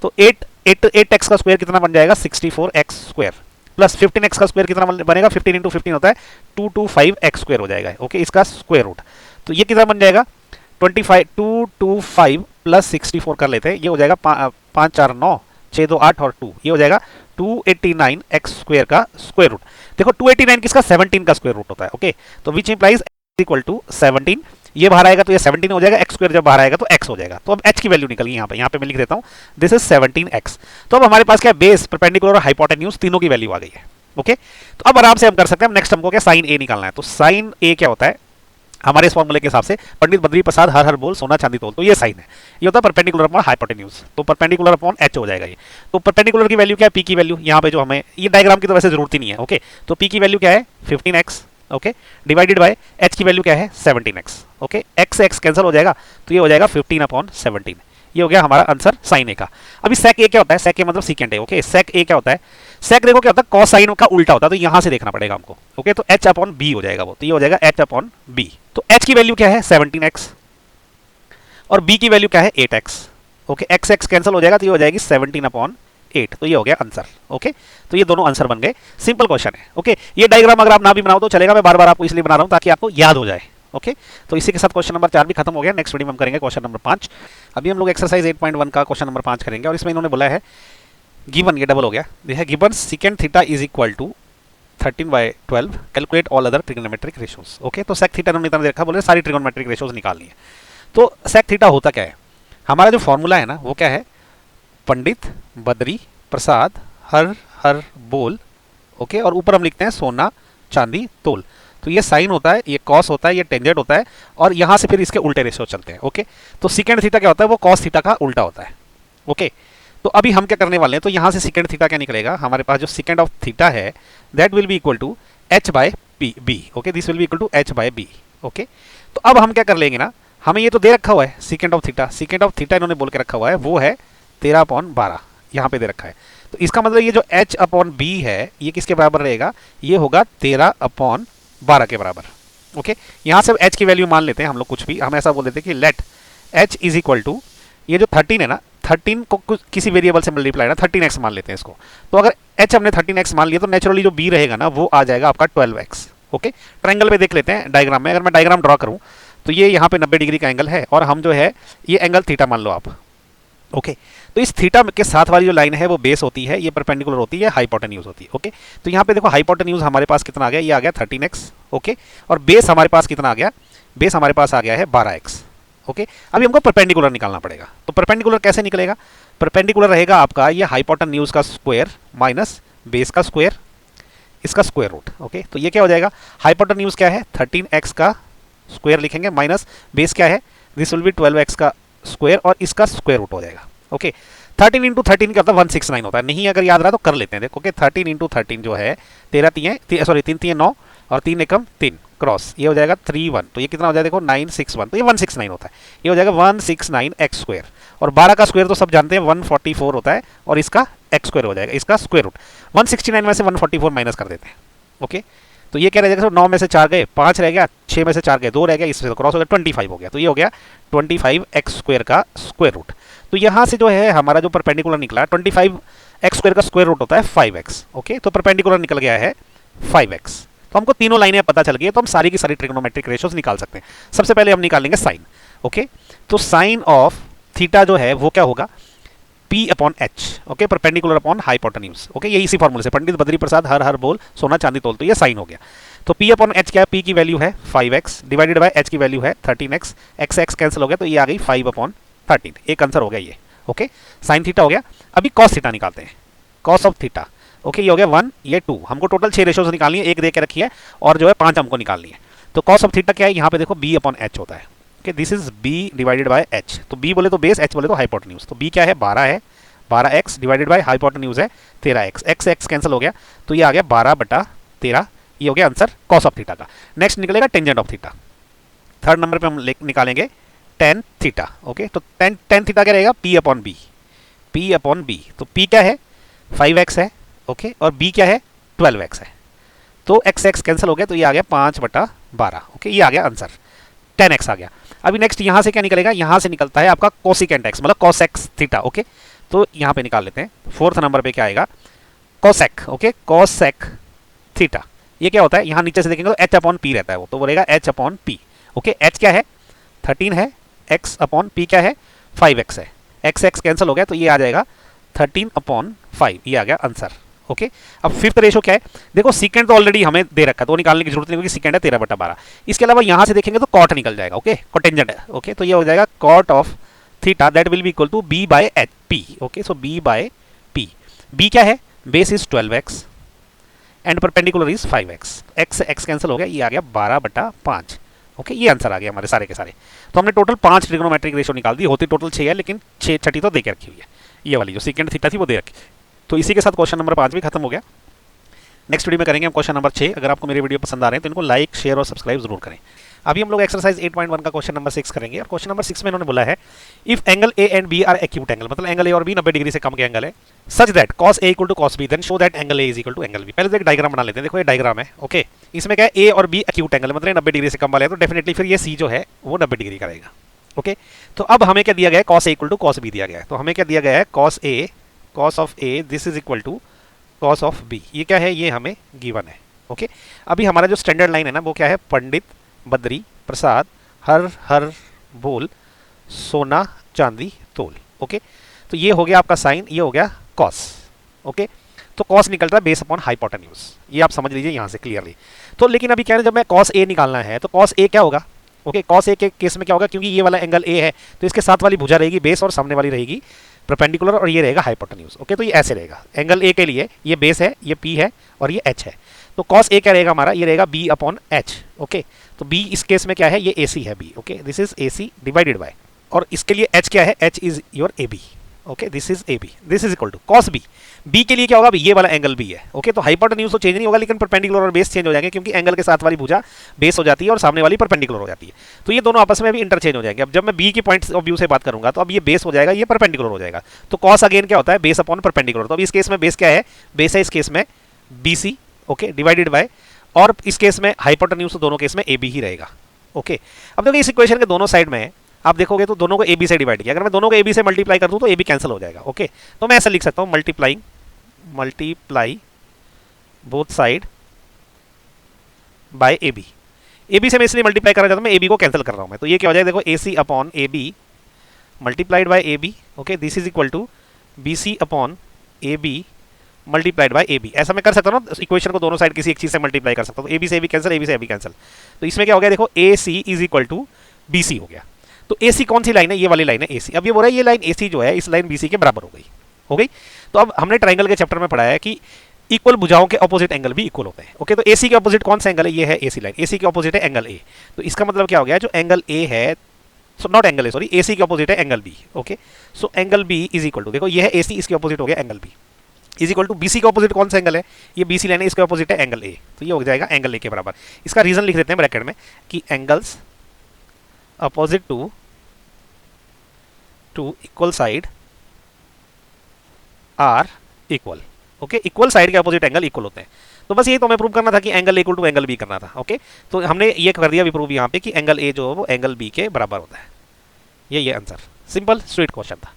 तो 8x का स्क्वायर कितना बन जाएगा 64x स्क्वायर, प्लस 15x का स्क्वायर कितना बनेगा, 15 इंटू 15 होता है 225x स्क्वायर हो जाएगा। ओके इसका स्क्वायर रूट, तो ये कितना बन जाएगा 225 प्लस 64 कर लेते हैं, ये हो जाएगा 5 4 9 6 2 8 और 2, ये हो जाएगा 289x स्क्वायर का स्क्वायर रूट। देखो 289 किसका 17 का स्क्वायर रूट होता है। ओके तो विच इंप्लाइज इक्वल टू 17, ये बाहर आएगा तो ये 17 हो जाएगा, एक्स स्क्वायर जब बाहर आएगा तो एक्स हो जाएगा। तो अब एच की वैल्यू निकल गई यहाँ पे मैं लिख देता हूँ, दिस इज 17x। तो अब हमारे पास क्या है, बेस, परपेंडिकुलर और हाइपोटेन्यूज तीनों की वैल्यू आ गई है। ओके, तो अब आराम से हम कर सकते हैं। नेक्स्ट हमको क्या साइन ए निकालना है। तो साइन ए क्या होता है हमारे इस फॉर्मूले के हिसाब से, पंडित बद्री प्रसाद हर हर बोल सोना चांदी तोल, तो ये साइन है, ये होता है परपेंडिकुलर अपॉन हाइपोटेन्यूज। तो परपेंडिकुलर अपॉन एच हो जाएगा ये। तो परपेंडिकुलर की वैल्यू क्या है, पी की वैल्यू, यहाँ पे जो हमें ये डायग्राम की तो वैसे जरूरत ही नहीं है। ओके, तो पी की वैल्यू क्या है 15x, okay, divided by H की वैल्यू क्या है 17x। Okay, x x cancel हो जाएगा तो ये हो जाएगा 15/17। ये हो गया हमारा आंसर साइन ए का। अभी सेक ए क्या होता है, सेक ए मतलब सीकेंड ए। ओके, सेक ए क्या होता है, सेक देखो क्या होता है, कॉस साइन का उल्टा होता है, तो यहां से देखना पड़ेगा हमको। ओके, तो h अपॉन बी हो जाएगा वो, तो ये हो जाएगा h अपॉन बी। तो h की वैल्यू क्या है 17x और b की वैल्यू क्या है 8x। Okay, x x cancel हो जाएगा तो ये हो जाएगी 17/8। तो ये हो गया आंसर। ओके, तो ये दोनों आंसर बन गए, सिंपल क्वेश्चन है। ओके, ये डायग्राम अगर आप ना भी बनाओ तो चलेगा, मैं बार बार आपको इसलिए बना रहा हूं ताकि आपको याद हो जाए। ओके, तो इसी के साथ क्वेश्चन नंबर 4 भी खत्म हो गया। नेक्स्ट वीडियो में हम करेंगे क्वेश्चन नंबर 5। अभी हम लोग एक्सरसाइज 8.1 का क्वेश्चन नंबर 5 करेंगे और इसमें इन्होंने बोला है गिवन, ये डबल हो गया, यह given second theta is equal to 13/12, calculate all other trigonometric ratios. Okay, तो सेक थीटा उन्होंने देखा, बोले सारी ट्रिग्नोमेट्रिक रेशियोज निकालनी है। तो सेक थीटा होता क्या है, हमारा जो फॉर्मूला है ना वो क्या है, पंडित बद्री प्रसाद हर हर बोल। ओके, और ऊपर हम लिखते हैं सोना चांदी तोल। तो ये साइन होता है, ये कॉस होता है, ये टेंजेंट होता है, और यहां से फिर इसके उल्टे रेशियो चलते हैं। ओके, तो सेकेंड थीटा क्या होता है, वो कॉस थीटा का उल्टा होता है। ओके, तो अभी हम क्या करने वाले हैं, तो यहां से सेकेंड थीटा क्या निकलेगा, हमारे पास जो सेकेंड ऑफ थीटा है that will be equal to h by B. Okay, this will be equal to h by B. Okay, तो अब हम क्या कर लेंगे ना, हमें ये तो दे रखा हुआ है second of theta, second of theta इन्होंने बोल के रखा हुआ है वो है 13/12, यहाँ पे दे रखा है। तो इसका मतलब ये जो h अपॉन बी है ये किसके बराबर रहेगा, ये होगा 13/12 के बराबर। ओके, यहाँ से h की वैल्यू मान लेते हैं हम लोग, कुछ भी हम ऐसा बोल देते हैं कि let h is equal to, ये जो 13 है ना, 13 को किसी वेरिएबल से मल्टीप्लाई ना 13x मान लेते हैं इसको। तो अगर h हमने 13x मान लिया तो नेचुरली जो b रहेगा ना वो आ जाएगा आपका 12x। ओके, ट्रायंगल पे देख लेते हैं डायग्राम में, अगर मैं डायग्राम ड्रॉ करूं तो ये यहाँ पे 90 डिग्री का एंगल है और हम जो है ये एंगल थीटा मान लो आप। ओके, तो इस थीटा के साथ वाली जो लाइन है वो बेस होती है, ये परपेंडिकुलर होती है, हाइपोटेन्यूज होती है। ओके, तो यहाँ पे देखो हाइपोटेन्यूज हमारे पास कितना आ गया, ये आ गया 13x। ओके, और बेस हमारे पास कितना आ गया, बेस हमारे पास आ गया है 12x। ओके, अभी हमको परपेंडिकुलर निकालना पड़ेगा। तो परपेंडिकुलर कैसे निकलेगा, परपेंडिकुलर रहेगा आपका ये हाइपोटेन्यूज का स्क्वायर माइनस बेस का स्क्वायर, इसका स्क्वायर रूट। ओके, तो ये क्या हो जाएगा, हाइपोटेन्यूज क्या है 13x का स्क्वायर लिखेंगे माइनस बेस क्या है, दिस विल बी 12x का स्क्वायर और इसका स्क्वायर रूट हो जाएगा। ओके, 13 इंटू 13 क्या होता है 169 होता है, नहीं अगर याद रहा तो कर लेते हैं। देखो, 13 इंटू 13 जो है 13 3 9 और 3 एकम 3 क्रॉस, ये हो जाएगा 31, तो ये कितना हो जाएगा देखो 961, तो ये 169 होता है, ये हो जाएगा 169x स्क्वायर। और 12 का स्क्वायर तो सब जानते हैं 144 होता है और इसका x स्क्वायर हो जाएगा, इसका स्क्वायर रूट। 169 में से 144 माइनस कर देते हैं। ओके, तो ये क्या रह जाएगा, 9 में से 4 गए 5 रह गया, 6 में से 4 गए 2 रह गया, इससे तो क्रॉस हो गया 25 हो गया, तो ये हो गया 25x स्क्वायर का स्क्वायर रूट। तो यहाँ से जो है हमारा जो परपेंडिकुलर निकला 25x स्क्वायर का स्क्वायर रूट होता है 5x। ओके, तो परपेंडिकुलर निकल गया है 5x। तो हमको तीनों लाइनें पता चल गई है, तो हम सारी की सारी ट्रिग्नोमेट्रिक रेशियोज निकाल सकते हैं। सबसे पहले हम निकालेंगे साइन। ओके, तो साइन ऑफ थीटा जो है वो क्या होगा, P upon H। Okay, perpendicular upon hypotenuse. Okay, ये इसी फॉर्मूले से, पंडित बद्री प्रसाद हर हर बोल सोना चांदी तोल, तो ये साइन हो गया। तो P अपॉन H क्या है, P की वैल्यू है 5x डिवाइडेड बाय H की वैल्यू है 13x, x x कैंसिल हो गया तो ये आ गई 5/13, एक आंसर हो गया ये। ओके, साइन थीटा हो गया। अभी कॉस थीटा निकालते हैं, कॉस ऑफ थीटा। ओके, ये हो गया 1, ये 2, हमको टोटल 6 रेशियोज निकालनी है, एक दे के रखी है और जो है 5 हमको निकालनी है। तो कॉस ऑफ थीटा क्या है, यहाँ पे देखो b अपॉन h होता है। Okay, this is b divided by h। तो b बोले तो बेस, h बोले तो हाइपोटेन्यूज। तो b क्या है 12 है, 12x डिवाइडेड बाय हाइपोटेन्यूज है 13x, x x कैंसिल हो गया तो ये आ गया 12/13, ये हो गया आंसर कॉस ऑफ थीटा का। नेक्स्ट निकलेगा tangent of theta. Third number पे हम निकालेंगे टेन थीटा। ओके, तो टेन थीटा क्या रहेगा, p upon b, p upon b। तो p क्या है 5x है, ओके, और b क्या है 12x है, तो x x कैंसिल हो गया तो ये आ गया 5/12। ओके, ये आ गया आंसर 10x आ गया। अभी नेक्स्ट यहाँ से क्या निकलेगा, यहाँ से निकलता है आपका कोसिकेंट x मतलब cosec थीटा। ओके, तो यहाँ पे निकाल लेते हैं। फोर्थ नंबर पे क्या आएगा, cosec। ओके, cosec थीटा, ये क्या होता है, यहाँ नीचे से देखेंगे तो h अपॉन p रहता है, वो तो बोलेगा h upon p। Okay, h क्या है 13 है, x अपॉन p क्या है 5x है, x x कैंसिल हो गया तो ये आ जाएगा 13/5, ये आ गया आंसर। ओके। अब फिफ्थ रेशो क्या है, देखो सीकेंड तो ऑलरेडी हमें दे रखा है तो निकालने की जरूरत नहीं होगी, सीकेंड है 13/12। इसके अलावा यहाँ से देखेंगे तो कॉट निकल जाएगा, ओके, कोटेंजेंट है, ओके। तो ये हो जाएगा cot of theta that will be equal to B by H P, okay. So B by P, B क्या है, base is 12x and perpendicular is 5x, x x cancel हो गया, ये आ गया 12/5, ओके। ये आंसर आ गया हमारे सारे के सारे। तो हमने टोटल 5 ट्रिग्नोमेट्रिक रेशो निकाल दी, होती टोटल 6 है लेकिन 6 छठी तो दे के रखी हुई है, ये वाली जो सेकंड थीटा थी वो दे रखी। तो इसी के साथ क्वेश्चन नंबर 5 भी खत्म हो गया। नेक्स्ट वीडियो में करेंगे हम क्वेश्चन नंबर 6। अगर आपको मेरे वीडियो पसंद आ रहे हैं तो इनको लाइक शेयर और सब्सक्राइब जरूर करें। अभी हम लोग एक्सरसाइज 8.1 का क्वेश्चन नंबर 6 करेंगे और क्वेश्चन नंबर 6 में इन्होंने बोला है if angle A and B are acute angle, मतलब एंगल ए और बी 90 डिग्री से कम के एंगल है, such that cos a equal to cos b then show that angle a is equal to angle b। पहले तो एक diagram बना लेते हैं, देखो ये डायग्राम है, ओके। इसमें क्या है, a और b एक्यूट एंगल मतलब 90 डिग्री से कम वाले है, तो डेफिनेटली फिर ये c जो है वो 90 डिग्री का रहेगा, ओके। तो अब हमें क्या दिया गया है, cos a equal to cos b दिया गया है, तो हमें क्या दिया गया है, cos of a this is equal to cos of b, ये क्या है, ये हमें गिवन है, ओके। अभी हमारा जो स्टैंडर्ड लाइन है ना वो क्या है, पंडित बद्री प्रसाद हर हर बोल सोना चांदी तोल, ओके। तो ये हो गया आपका साइन, ये हो गया कॉस, ओके। तो कॉस निकलता है बेस अपॉन हाइपोटेन्यूज, ये आप समझ लीजिए यहाँ से क्लियरली। तो लेकिन अभी क्या है, जब मैं कॉस ए निकालना है तो कॉस ए क्या होगा, ओके। कॉस ए के केस में क्या होगा, क्योंकि ये वाला एंगल ए है तो इसके साथ वाली भुजा रहेगी बेस और सामने वाली रहेगी परपेंडिकुलर और ये रहेगा हाइपोटेन्यूज, ओके। तो ये ऐसे रहेगा, एंगल ए के लिए ये बेस है, ये पी है और ये एच है। तो कॉस ए क्या रहेगा हमारा, ये रहेगा बी अपॉन एच, ओके। तो बी इस केस में क्या है, ये ए सी है B, okay. This is A C divided by, और इसके लिए एच क्या है, H is your A B, okay. This is A B, this is equal to cos B. B के लिए क्या होगा, ये वाला एंगल बी है, ओके। तो हाइपोटेन्यूज तो चेंज नहीं होगा लेकिन परपेंडिकुलर और बेस चेंज हो जाएंगे, क्योंकि एंगल के साथ वाली भुजा बेस हो जाती है और सामने वाली परपेंडिकुलर हो जाती है। तो ये दोनों आपस में भी इंटरचेंज हो जाएंगे। अब जब मैं बी की पॉइंट ऑफ व्यू से बात करूंगा तो अब ये बेस हो जाएगा, ये परपेंडिकुलर हो जाएगा। तो कॉस अगेन क्या होता है, बेस अपॉन परपेंडिकुलर। तो अब इस केस में बेस क्या है, बेस है इस केस में B C, okay, divided by, और इस केस में हाइपोटेन्यूज तो दोनों केस में ए बी ही रहेगा, ओके। अब देखिए इस इक्वेशन के दोनों साइड में आप देखोगे तो दोनों को ए बी से डिवाइड किया, अगर मैं दोनों को ए बी से मल्टीप्लाई कर दूं तो ए बी कैंसिल हो जाएगा, ओके। तो मैं ऐसा लिख सकता हूं, multiply both side by A B. A B से मैं इसलिए मल्टीप्लाई करना चाहता हूं, मैं ए बी को कैंसिल कर रहा हूं मैं, तो ये क्या हो जाएगा, देखो A C upon A B multiplied by A B, okay. This is equal to B C upon A B multiplied by A B. ऐसा मैं कर सकता हूँ ना, इक्वेशन को दोनों साइड किसी एक चीज से मल्टीप्लाई कर सकता हूँ। तो ए बी से A B cancel, A B से ए बी कैंसिल। तो इसमें क्या हो गया, देखो A C is equal to B C हो गया। तो ए सी कौन सी लाइन है, ये वाली लाइन है ए सी। अब ये बोल रहा है ये लाइन ए सी जो है इस लाइन बी सी के बराबर हो गई, हो गई। तो अब हमने ट्राइंगल के चैप्टर में पढ़ाया है कि इक्वल भुजाओं के ऑपोजिट एंगल भी इक्वल होते हैं, ओके। तो ए सी के ऑपोजिट कौन सा एंगल है, ये है A C line, A C के ऑपोजिट है एंगल ए। तो इसका मतलब क्या हो गया, जो एंगल ए है, so not angle A, sorry, A C के ऑपोजिट है angle B, okay. So angle B is equal to, देखो ये है ए सी, इसके ऑपोजिट हो गया angle B, is equal to B C का ऑपोजिट कौन सा एंगल है, ये बी सी लाइन है, इसके ऑपोजिट है एंगल ए। तो ये हो जाएगा एंगल ए के बराबर। इसका रीजन लिख देते हैं ब्रैकेट में कि angles opposite to equal side are equal, okay. Equal side के अपोजिट एंगल इक्वल होते हैं। तो बस ये तो हमें प्रूव करना था कि angle equal to angle B करना था, ओके। तो हमने ये कर दिया भी प्रूव यहाँ पे कि एंगल ए जो है वो एंगल बी के बराबर होता है। ये आंसर, सिंपल स्ट्रेट क्वेश्चन था।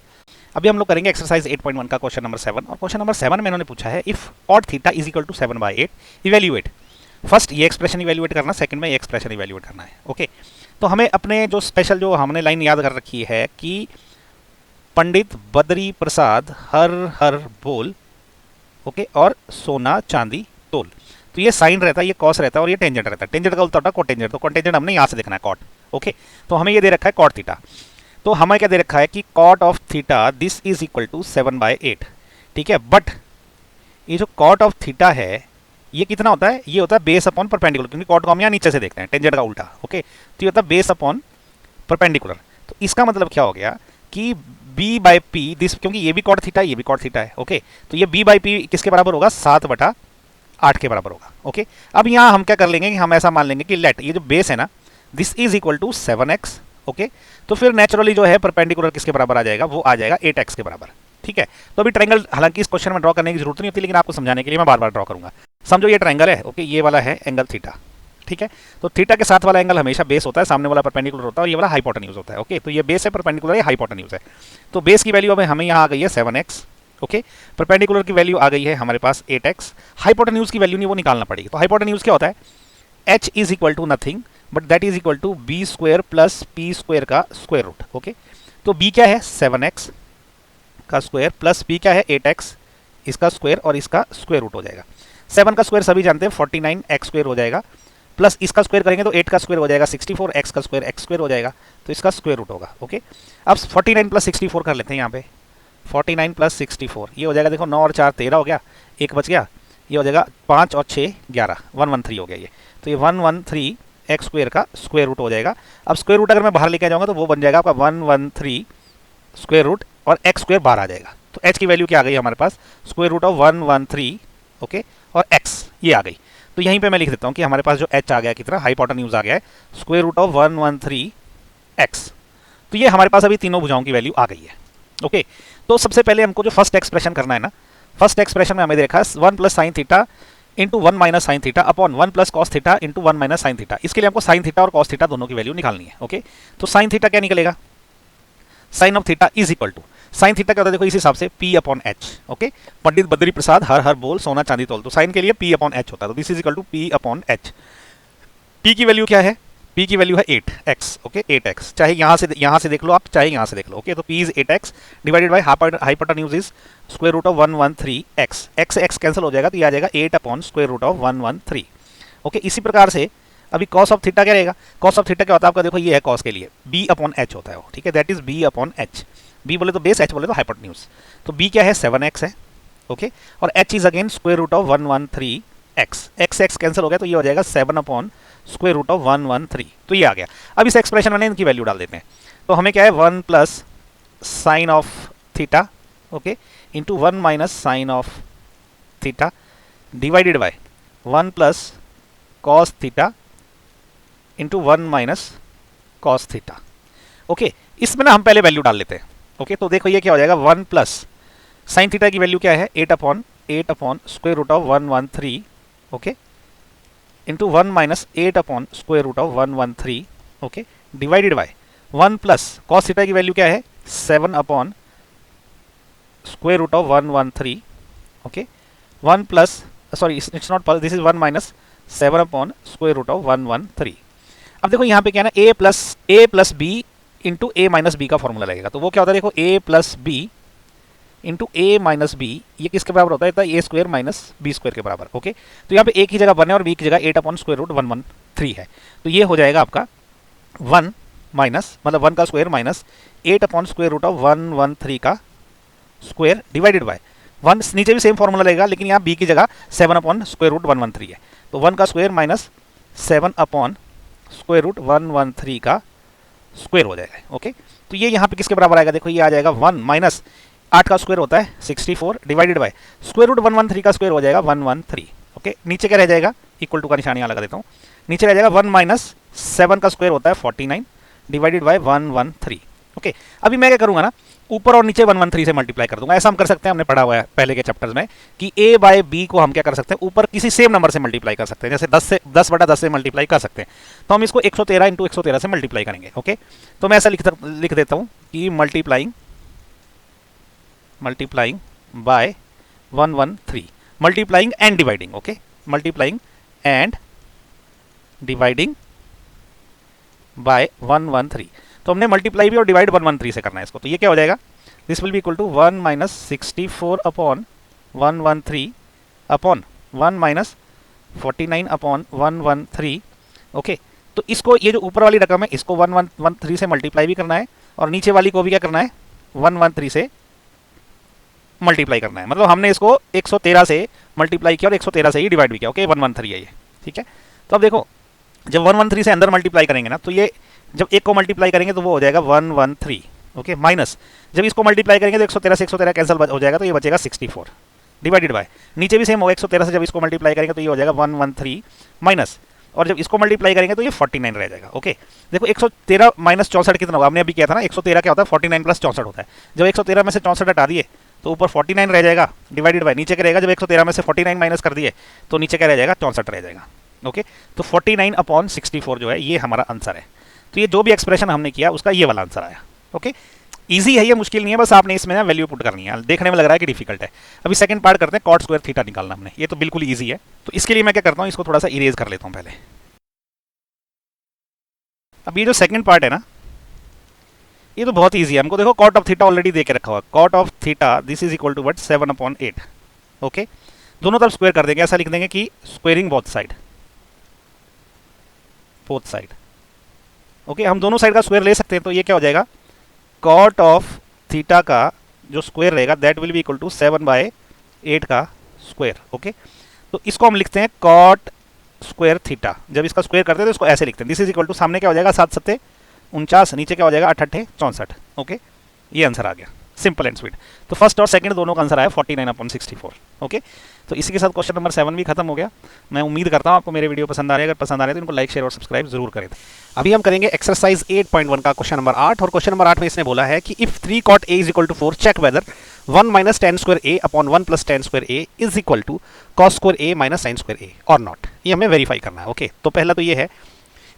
अभी हम लोग करेंगे एक्सरसाइज 8.1 का क्वेश्चन नंबर 7, और क्वेश्चन नंबर 7 में इन्होंने पूछा है if cot theta is equal to 7/8 evaluate. First ये एक्सप्रेशन इवैल्यूएट करना, सेकंड में ये एक्सप्रेशन इवैल्यूएट करना है, ओके। तो हमें अपने जो स्पेशल जो हमने लाइन याद कर रखी है कि पंडित बद्री प्रसाद हर हर बोल, ओके, और सोना चांदी तोल। तो ये साइन रहता है, ये कॉस रहता है और ये टेंजेंट रहता है। टेंजेंट का उल्टा होता है कोटेंजेंट, तो कोटेंजेंट हमने यहाँ से देखना है कॉट, ओके। तो हमें ये दे रखा है कॉट थीटा, तो हमें क्या दे रखा है कि cot of theta this is equal to 7/8, ठीक है। बट ये जो कॉट ऑफ थीटा है ये कितना होता है, ये होता है बेस अपॉन परपेंडिकुलर, क्योंकि कॉट को हम यहाँ नीचे से देखते हैं, टेंजेंट का उल्टा, ओके। तो ये होता है बेस अपॉन परपेंडिकुलर। तो इसका मतलब क्या हो गया कि b बाई पी दिस, क्योंकि ये भी कॉट थीटा है, ये भी कॉट थीटा है, ओके। तो ये b बाई पी किसके बराबर होगा, 7/8 के बराबर होगा, ओके। अब यहाँ हम क्या कर लेंगे कि हम ऐसा मान लेंगे कि लेट ये जो बेस है ना this is equal to 7x, okay. तो फिर नेचुरली जो है परपेंडिकुलर किसके बराबर आ जाएगा, वो आ जाएगा 8x के बराबर, ठीक है। तो अभी ट्रायंगल हालांकि इस क्वेश्चन में ड्रॉ करने की जरूरत नहीं होती, लेकिन आपको समझाने के लिए मैं बार बार ड्रॉ करूंगा। समझो ये ट्रायंगल है, ओके, ये वाला है एंगल थीटा, ठीक है। तो थीटा के साथ वाला एंगल हमेशा बेस होता है, सामने वाला परपेंडिकुलर होता है और ये वाला हाइपोटेन्यूज होता है, ओके। तो ये बेस है, परपेंडिकुलर है, हाइपोटेन्यूज है। तो बेस की वैल्यू हमें यहाँ आ गई है 7x, ओके। परपेंडिकुलर की वैल्यू आ गई है हमारे पास 8x। हाइपोटेन्यूज की वैल्यू नहीं, वो निकालना पड़ेगी। तो हाइपोटेन्यूज क्या होता है, h is equal to nothing but that is equal to B square plus P square का स्क्वायर रूट, ओके। तो b क्या है 7x का स्क्वायर प्लस p क्या है 8x इसका स्क्वायर और इसका स्क्वायर रूट हो जाएगा। 7 का स्क्वायर सभी जानते हैं 49 एक्स स्क्वायर हो जाएगा, प्लस इसका स्क्वायर करेंगे तो 8 का स्क्वायर हो जाएगा 64, एक्स का स्क्वायर एक्स स्क्वायर हो जाएगा, तो इसका स्क्वायर रूट होगा। ओके, अब 49 प्लस 64 कर लेते हैं यहाँ पे। 49 प्लस 64 ये हो जाएगा, देखो 9 और 4 13 हो गया, एक बच गया, ये हो जाएगा 5 और 6 11, 113 हो गया ये। तो ये 113 एक्स स्क्वायर का स्क्वायर रूट हो जाएगा। अब स्क्वायर रूट अगर मैं बाहर लेके जाऊंगा तो वो बन जाएगा आपका 113 स्क्वायर रूट और एक्स स्क्वायर बाहर आ जाएगा। तो एच की वैल्यू क्या आ गई हमारे पास, स्क्वायर रूट ऑफ 113, ओके, और एक्स ये आ गई। तो यहीं पे मैं लिख देता हूँ कि हमारे पास जो एच आ गया कितना, हाइपोटेन्यूज आ गया है स्क्वायर रूट ऑफ 113 एक्स। तो ये हमारे पास अभी तीनों भुजाओं की वैल्यू आ गई है। ओके, तो सबसे पहले हमको जो फर्स्ट एक्सप्रेशन करना है ना, फर्स्ट एक्सप्रेशन में हमें देखा 1 plus sine theta into 1 minus sine theta upon 1 plus cos theta into 1 minus sine theta. इसके लिए हमको साइन थीटा और कॉस थीटा दोनों की वैल्यू निकालनी है। ओके, तो साइन थीटा क्या निकलेगा, sine of theta is equal to, sine theta क्या होता है देखो इस हिसाब से P upon H. Okay, Pandit Badri Prasad हर हर बोल सोना चांदी तोल, तो साइन के लिए P अपॉन एच होता है, तो this is equal to P upon H. P की वैल्यू क्या है, P की वैल्यू है 8x। ओके, 8x, चाहे यहाँ से देख लो आप, चाहे यहाँ से देख लो। ओके, तो P is 8x divided by hypotenuse is square root of 113x, x x cancel हो जाएगा तो ये आ जाएगा 8 upon square root of 113। Okay, इसी प्रकार से अभी कॉस ऑफ थीटा क्या रहेगा, कॉस ऑफ थीटा क्या होता है आपका, देखो ये है कॉस के लिए B अपॉन एच होता है वो, ठीक है, that is B upon H. B बोले तो बेस, एच बोले तो हाइपोटेन्यूज, तो B क्या है 7x है। ओके, और h is again square root of 113x, x cancel हो गया तो ये हो जाएगा 7 अपॉन स्क्वायर रूट ऑफ 113, तो ये आ गया। अब इस एक्सप्रेशन में इनकी वैल्यू डाल देते हैं, तो हमें क्या है 1 plus sine of theta, okay, into 1 minus sine of theta divided by 1 plus cos theta into 1 minus cos theta. Okay, इसमें ना हम पहले वैल्यू डाल लेते हैं। ओके, तो देखो ये क्या हो जाएगा 1 प्लस साइन थीटा की वैल्यू क्या है 8 upon square root of 113, okay, into 1 minus 8 upon square root of 113, okay, divided by 1 plus cos theta की वैल्यू क्या है 7 upon square root of 113, okay, 1 plus sorry it's not plus, this is 1 minus 7 upon square root of 113। अब देखो यहाँ पे क्या है ना a plus b into a minus b का फॉर्मूला लगेगा, तो वो क्या होता है देखो a plus b into a minus b, ये किसके बराबर होता है a square minus b square के बराबर। ओके, तो यहाँ पे ए की जगह 1 है और बी की जगह 8 अपॉन स्क्वायर रूट 113 है, तो ये हो जाएगा आपका 1 माइनस मतलब 1 का square minus 8 upon square root of 113 का स्क्वायर डिवाइडेड बाय 1, नीचे भी सेम फॉर्मूला लगेगा लेकिन यहाँ बी की जगह 7 अपॉन स्क्वायर रूट 113 है, तो 1 का square minus 7 upon square root 113 का स्क्वायर हो जाएगा। ओके, तो ये यहाँ पे किसके बराबर आएगा देखो, ये आ जाएगा 1 माइनस 8 का स्क्वायर होता है 64 डिवाइडेड बाय स्क्वायर रूट 113 का स्क्वायर हो जाएगा 113। ओके, नीचे क्या रह जाएगा, इक्वल टू का निशान यहाँ लगा देता हूँ, नीचे रह जाएगा 1 माइनस 7 का स्क्वायर होता है 49 डिवाइडेड बाय 113। ओके, अभी मैं क्या करूँगा ना, ऊपर और नीचे 113 से मल्टीप्लाई कर दूंगा। ऐसा हम कर सकते हैं, हमने पढ़ा हुआ है पहले के चैप्टर्स में कि a बाय b को हम क्या कर सकते हैं, ऊपर किसी सेम नंबर से मल्टीप्लाई कर सकते हैं, जैसे 10 बटा 10 से मल्टीप्लाई कर सकते हैं, तो हम इसको 113 इंटू 113 से मल्टीप्लाई करेंगे। ओके, तो मैं ऐसा लिख देता हूँ कि multiplying by 113, multiplying and dividing. Okay, multiplying and dividing by 113, तो हमने मल्टीप्लाई भी और डिवाइड 113 से करना है इसको, तो ये क्या हो जाएगा, this will be equal to 1 minus 64 upon 113 upon 1 minus 49 upon 113। Okay, तो इसको ये जो ऊपर वाली रकम है इसको 113 से मल्टीप्लाई भी करना है और नीचे वाली को भी क्या करना है 113 से मल्टीप्लाई करना है, मतलब हमने इसको 113 से मल्टीप्लाई किया और 113 से ही डिवाइड भी किया। ओके, 113 है ये, ठीक है। तो अब देखो जब 113 से अंदर मल्टीप्लाई करेंगे ना, तो ये जब एक को मल्टीप्लाई करेंगे तो वो हो जाएगा 113। ओके, माइनस जब इसको मल्टीप्लाई करेंगे तो 113 से 113 कैंसिल हो जाएगा, तो ये बचेगा 64 डिवाइडेड बाय, नीचे भी सेम होगा 113 से जब इसको मल्टीप्लाई करेंगे तो ये हो जाएगा 113 माइनस, और जब इसको मल्टीप्लाई करेंगे तो ये 49 रह जाएगा। ओके, देखो 113 माइनस 64 कितना होगा, हमने अभी किया था ना, 113 क्या होता है 49 प्लस 64 होता है, जब 113 में से 64 हटा दिए तो ऊपर 49 रह जाएगा डिवाइडेड बाय, नीचे क्या रहेगा, जब 113 में से 49 माइनस कर दिए तो नीचे क्या रह जाएगा 64 रह जाएगा। ओके, तो 49 अपॉन 64 जो है ये हमारा आंसर है। तो ये जो भी एक्सप्रेशन हमने किया उसका ये वाला आंसर आया। ओके, इजी है, ये मुश्किल नहीं है, बस आपने इसमें ना वैल्यू पुट करनी है। देखने में लग रहा है कि डिफिकल्ट है। अभी सेकंड पार्ट करते हैं, कॉट स्क्वायर थीटा निकालना हमने, ये तो बिल्कुल इजी है। तो इसके लिए मैं क्या करता हूँ, इसको थोड़ा सा इरेज कर लेता हूँ पहले। अब ये जो सेकंड पार्ट है ना, ये तो बहुत ईजी है। हमको देखो कॉट ऑफ थीटा ऑलरेडी दे के रखा हुआ, cot of theta this is equal to what 7/8। Okay, दोनों तरफ स्क्वायर कर देंगे, ऐसा लिख देंगे कि स्क्वेयरिंग बोथ साइड, ओके। हम दोनों साइड का स्क्वायर ले सकते हैं, तो ये क्या हो जाएगा, कॉट ऑफ थीटा का जो स्क्वायर रहेगा that will be equal to 7/8 का स्क्वायर, ओके। तो इसको हम लिखते हैं कॉट स्क्वायर थीटा। जब इसका स्क्वायर करते हैं तो इसको ऐसे लिखते हैं, दिस इज इक्वल टू, सामने क्या हो जाएगा 7 7 49, नीचे क्या हो जाएगा 8 8 64, ओके। ये आंसर आ गया, सिंपल एंड स्वीट। तो फर्स्ट और सेकंड दोनों का आंसर आया 49/64, ओके। तो इसी के साथ क्वेश्चन नंबर 7 भी खत्म हो गया। मैं उम्मीद करता हूँ आपको मेरे वीडियो पसंद आ रहे हैं। अगर पसंद आ रहे हैं तो इनको लाइक शेयर और सब्सक्राइब जरूर करें। अभी हम करेंगे एक्सरसाइज 8.1 का क्वेश्चन नंबर 8, और क्वेश्चन नंबर 8 में इसने बोला है कि if 3 cot a is equal to 4 check whether 1 minus tan square a upon 1 plus tan square a is equal to cos square a minus sin square a और not. ये हमें verify करना है, ओके। तो पहला तो ये है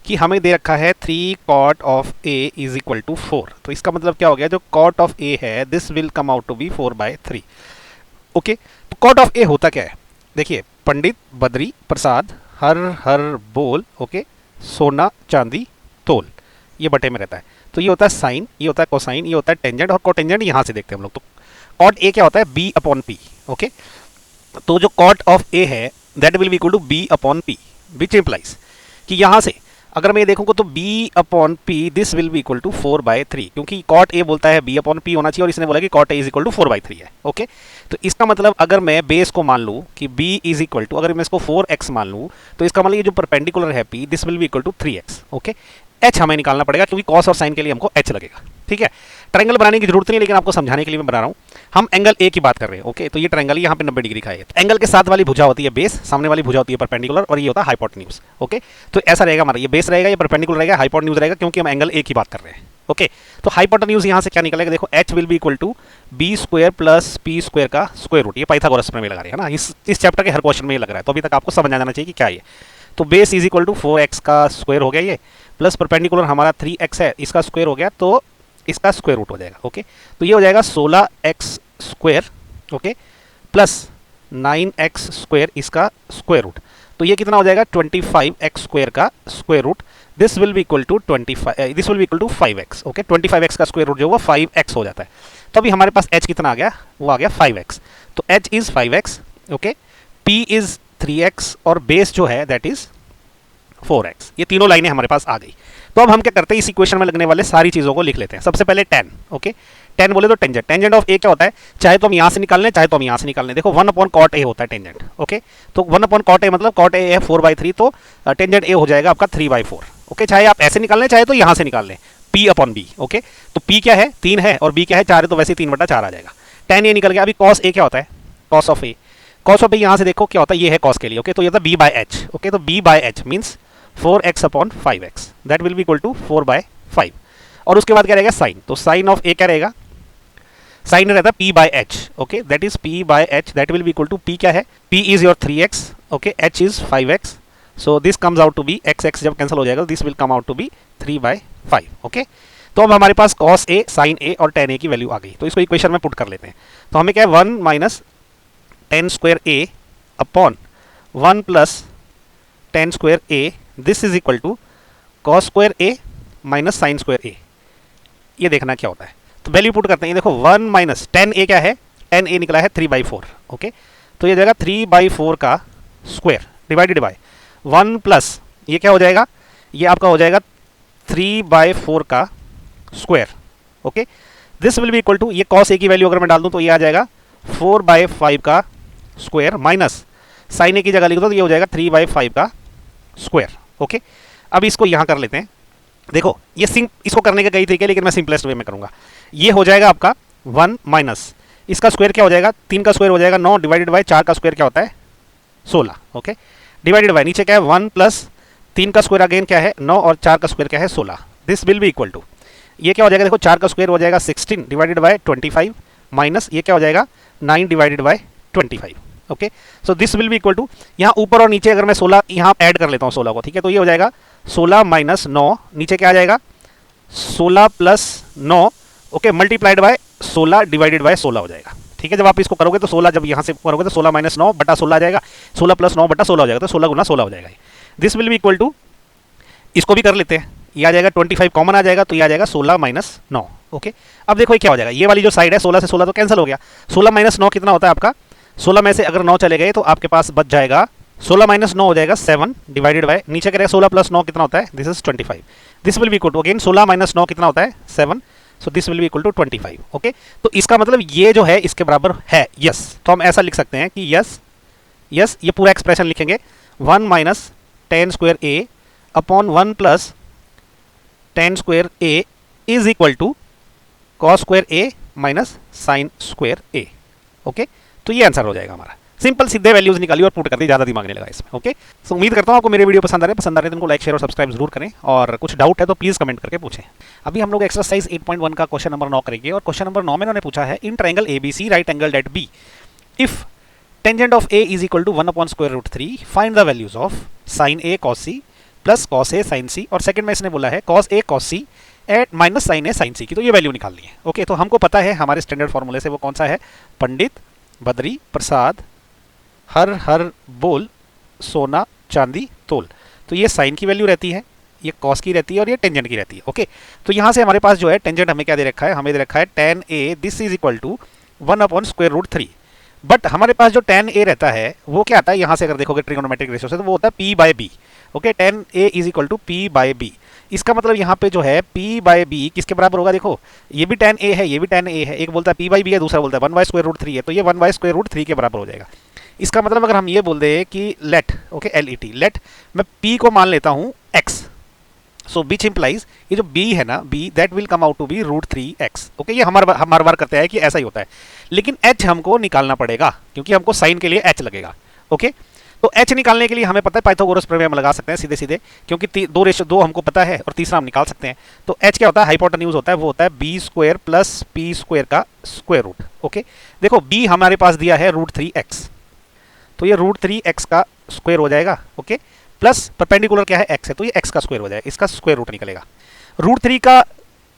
कि हमें दे रखा है 3 cot of a is equal to 4, तो इसका मतलब क्या हो गया, जो cot ऑफ a है this will come out to be 4/3, okay. तो cot ऑफ a होता क्या है, देखिए, पंडित बद्री प्रसाद हर हर बोल, ओके, सोना चांदी तोल, ये बटे में रहता है। तो ये होता है साइन, ये होता है कोसाइन, ये होता है टेंजेंट, और कोटेंजेंट यहाँ से देखते हैं हम लोग। तो cot a क्या होता है, b अपॉन p, ओके। तो जो cot ऑफ a है that will be equal to b upon p, which implies कि यहाँ से अगर मैं ये देखूंगा तो b upon p this will be equal to 4/3, क्योंकि cot a बोलता है b अपॉन p होना चाहिए, और इसने बोला कि cot a is equal to 4/3 है, ओके। तो इसका मतलब अगर मैं बेस को मान लूँ कि b इज इक्वल टू, अगर मैं इसको 4x मान लूँ, तो इसका मतलब ये जो परपेंडिकुलर है p this will be equal to 3x, okay. h हमें निकालना पड़ेगा क्योंकि cos और sin के लिए हमको h लगेगा, ठीक है। ट्रायंगल बनाने की जरूरत नहीं है, लेकिन आपको समझाने के लिए मैं बना रहा हूँ। हम एंगल ए की बात कर रहे हैं, ओके। तो ये ट्रायंगल यहाँ पे 90 डिग्री का है। तो एंगल के साथ वाली भुजा होती है बेस, सामने वाली भुजा होती है परपेंडिकुलर, और ये होता है हाइपोटेन्यूज, ओके। तो ऐसा रहेगा हमारा, ये बेस रहेगा, ये परपेंडिकुलर रहेगा, हाइपोटेन्यूज रहेगा, क्योंकि हम एंगल ए की बात कर रहे हैं, ओके। तो हाइपोटेन्यूज यहाँ से क्या निकलेगा, देखो h will be equal to b square plus p square का स्क्वायर रूट। ये पाइथागोरस में लगा रहे हैं ना, इस चैप्टर के हर क्वेश्चन में ये लग रहा है, तो अभी तक आपको समझ आ जाना चाहिए कि क्या ये। तो base is equal to 4x का स्क्वायर हो गया ये, प्लस परपेंडिकुलर हमारा 3x है, इसका स्क्वायर हो गया, तो इसका स्क्वायर रूट हो जाएगा, ओके। तो ये हो जाएगा 16x square, okay, plus 9x square इसका स्क्वायर रूट। तो ये कितना हो जाएगा 25x स्क्वायर का square root, this will be equal to 5x, okay. 25x का स्क्वायर रूट जो वो 5x हो जाता है। तो अभी हमारे पास h कितना आ गया, वो आ गया 5x। तो h is 5x, okay, p is 3x, और बेस जो है दैट इज 4x। ये तीनों लाइनें हमारे पास आ गई। तो अब हम क्या करते हैं, इस इक्वेशन में लगने वाले सारी चीज़ों को लिख लेते हैं। सबसे पहले tan, ओके। tan बोले तो टेंजेंट, टेंजेंट ऑफ a क्या होता है, चाहे तो हम यहाँ से निकाल लें, चाहे तो हम यहाँ से निकाल लें। देखो 1 अपॉन cot a होता है टेंजेंट, ओके। तो 1 अपॉन cot a मतलब cot a है 4/3, तो टेंजेंट a हो जाएगा आपका 3/4, ओके। चाहे आप ऐसे निकाल लें, चाहे तो यहाँ से निकाल लें, p अपॉन b, ओके। तो p क्या है 3 है, और b क्या है 4 है, तो वैसे 3/4 आ जाएगा। tan a निकल गया। अभी cos a क्या होता है, cos of a, cos of a यहाँ से देखो क्या होता है, ये है cos के लिए, ओके। तो ये होता है b/h, ओके। तो b/h means 4x upon 5x, that will be equal to 4/5। और उसके बाद क्या रहेगा साइन, तो साइन ऑफ a क्या रहेगा, साइन रहता है p/h, okay, that is p/h, that will be equal to, p क्या है, p is your 3x, okay, h is 5x, so this comes out to be x जब cancel हो जाएगा, this will come out to be 3/5, okay. तो अब हमारे पास cos a, sin a और tan a की वैल्यू आ गई। तो इसको इक्वेशन में पुट कर लेते हैं। तो हमें क्या है 1 minus tan square a upon 1 plus tan square a, this is equal to cos square a minus sin square a। ये देखना क्या होता है, तो वैल्यू पुट करते हैं। देखो 1 माइनस tan a क्या है, tan a निकला है 3/4, ओके। तो ये जाएगा 3/4 का स्क्वायर डिवाइडेड बाय 1 प्लस ये क्या हो जाएगा, ये आपका हो जाएगा 3/4 का square, okay. This will be equal to, ये cos a की वैल्यू अगर मैं डाल दूं तो ये आ जाएगा 4/5 का स्क्वायर, माइनस sin a की जगह लिख दो तो ये हो जाएगा 3/5 का स्क्वायर, ओके। अब इसको यहाँ कर लेते हैं। देखो ये इसको करने के कई तरीके, लेकिन मैं सिंपलेस्ट वे में करूँगा। ये हो जाएगा आपका 1 माइनस इसका स्क्वायर क्या हो जाएगा, 3 का स्क्वायर हो जाएगा 9, डिवाइडेड बाय 4 का स्क्वायर क्या होता है 16, ओके, डिवाइडेड बाय नीचे क्या है 1 प्लस 3 का स्क्वायर अगेन क्या है 9, और 4 का स्क्वायर क्या है 16, this will be equal to, ये क्या हो जाएगा, देखो 4 का स्क्वायर हो जाएगा 16 डिवाइडेड बाय 25, माइनस ये क्या हो जाएगा 9 divided by 25, okay. So this will be equal to, यहाँ ऊपर और नीचे अगर मैं 16 यहाँ ऐड कर लेता हूँ 16 को, ठीक है। तो ये हो जाएगा 16 माइनस 9, नीचे क्या आ जाएगा 16 plus 9, okay, multiplied bye 16 divided by 16 हो जाएगा, ठीक है। जब आप इसको करोगे तो 16 जब यहाँ से करोगे तो 16 माइनस 9 बटा 16 आ जाएगा, 16 प्लस 9 बटा 16 हो जाएगा, तो 16 गुना 16 हो जाएगा। This will be equal to, इसको भी कर लेते हैं, ये आ जाएगा 25 कॉमन आ जाएगा, तो ये आ जाएगा 16 माइनस 9, ओके। अब देखो ये क्या हो जाएगा, ये वाली जो साइड है 16 से 16 तो कैंसिल हो गया, 16 माइनस 9 कितना होता है आपका 16 में से अगर 9 चले गए तो आपके पास बच जाएगा 16 माइनस 9 हो जाएगा 7 डिवाइडेड बाय नीचे करेगा 16 प्लस 9 कितना होता है, this is 25। This will be equal to again 16 minus 9 कितना होता है 7, so this will be equal to 25। Okay, तो इसका मतलब ये जो है इसके बराबर है यस। तो हम ऐसा लिख सकते हैं कि यस यस, ये पूरा एक्सप्रेशन लिखेंगे 1 minus tan square a upon 1 plus tan square a is equal to cos square a minus sine square a. Okay, तो ये आंसर हो जाएगा हमारा। सिंपल सीधे वैल्यूज निकाली और पुट कर दी, ज़्यादा दिमाग नहीं लगा इसमें। ओके, सो उम्मीद करता हूँ आपको मेरे वीडियो पसंद आ रहे हैं तो उनको लाइक शेयर और सब्सक्राइब जरूर करें, और कुछ डाउट है तो प्लीज़ कमेंट करके पूछें। अभी हम लोग एक्सरसाइज 8.1 का क्वेश्चन नंबर 9 करेंगे, और क्वेश्चन नंबर 9 में उन्होंने पूछा है in triangle ABC right angle at B if tangent of A is equal to 1 upon square root 3 find the values of sine A cos C plus cos A sine C, और second में इसने बोला है cos A cos C at minus sine A sine C की, तो ये value निकालनी है। ओके, तो हमको पता है हमारे स्टैंडर्ड फॉर्मूले से वो कौन सा है, पंडित बद्री प्रसाद हर हर बोल सोना चांदी तोल। तो ये साइन की वैल्यू रहती है, ये कॉस की रहती है, और ये टेंजेंट की रहती है। ओके, तो यहाँ से हमारे पास जो है टेंजेंट हमें क्या दे रखा है, हमें दे रखा है tan A this is equal to 1 upon square root 3। But हमारे पास जो tan A रहता है वो क्या आता है, यहाँ से अगर देखोगे ट्रिगोनोमेट्रिक रेशियो से तो वो होता है P by B। Okay, tan A is equal to P by B। इसका मतलब यहाँ पे जो है P बाय B किसके बराबर होगा, देखो ये भी tan A है, ये भी tan A है, एक बोलता है P बाय B है, दूसरा बोलता है 1 बाय स्क्वायर रूट 3 है, तो ये 1 बाय स्क्वायर रूट 3 के बराबर हो जाएगा। इसका मतलब अगर हम ये बोल दें कि लेट, ओके LET, लेट मैं P को मान लेता हूँ x, सो विच इम्प्लाइज ये जो B है ना B that will come out to be root 3x। Okay, ये हर बार करते हैं कि ऐसा ही होता है, लेकिन h हमको निकालना पड़ेगा क्योंकि हमको साइन के लिए h लगेगा। ओके, तो h निकालने के लिए हमें पता है पाइथागोरस प्रमेय हम लगा सकते हैं सीधे सीधे, क्योंकि 2:2 हमको पता है और तीसरा हम निकाल सकते हैं। तो h क्या होता है, हाइपोटेन्यूज होता है, वो होता है b square plus p square का स्क्वायर रूट। ओके, देखो b हमारे पास दिया है रूट 3x, तो ये रूट 3x का स्क्वायर हो जाएगा। ओके, प्लस परपेंडिकुलर क्या है x है, तो ये x का स्क्वायर हो जाएगा, इसका स्क्वायर रूट निकलेगा। रूट 3 का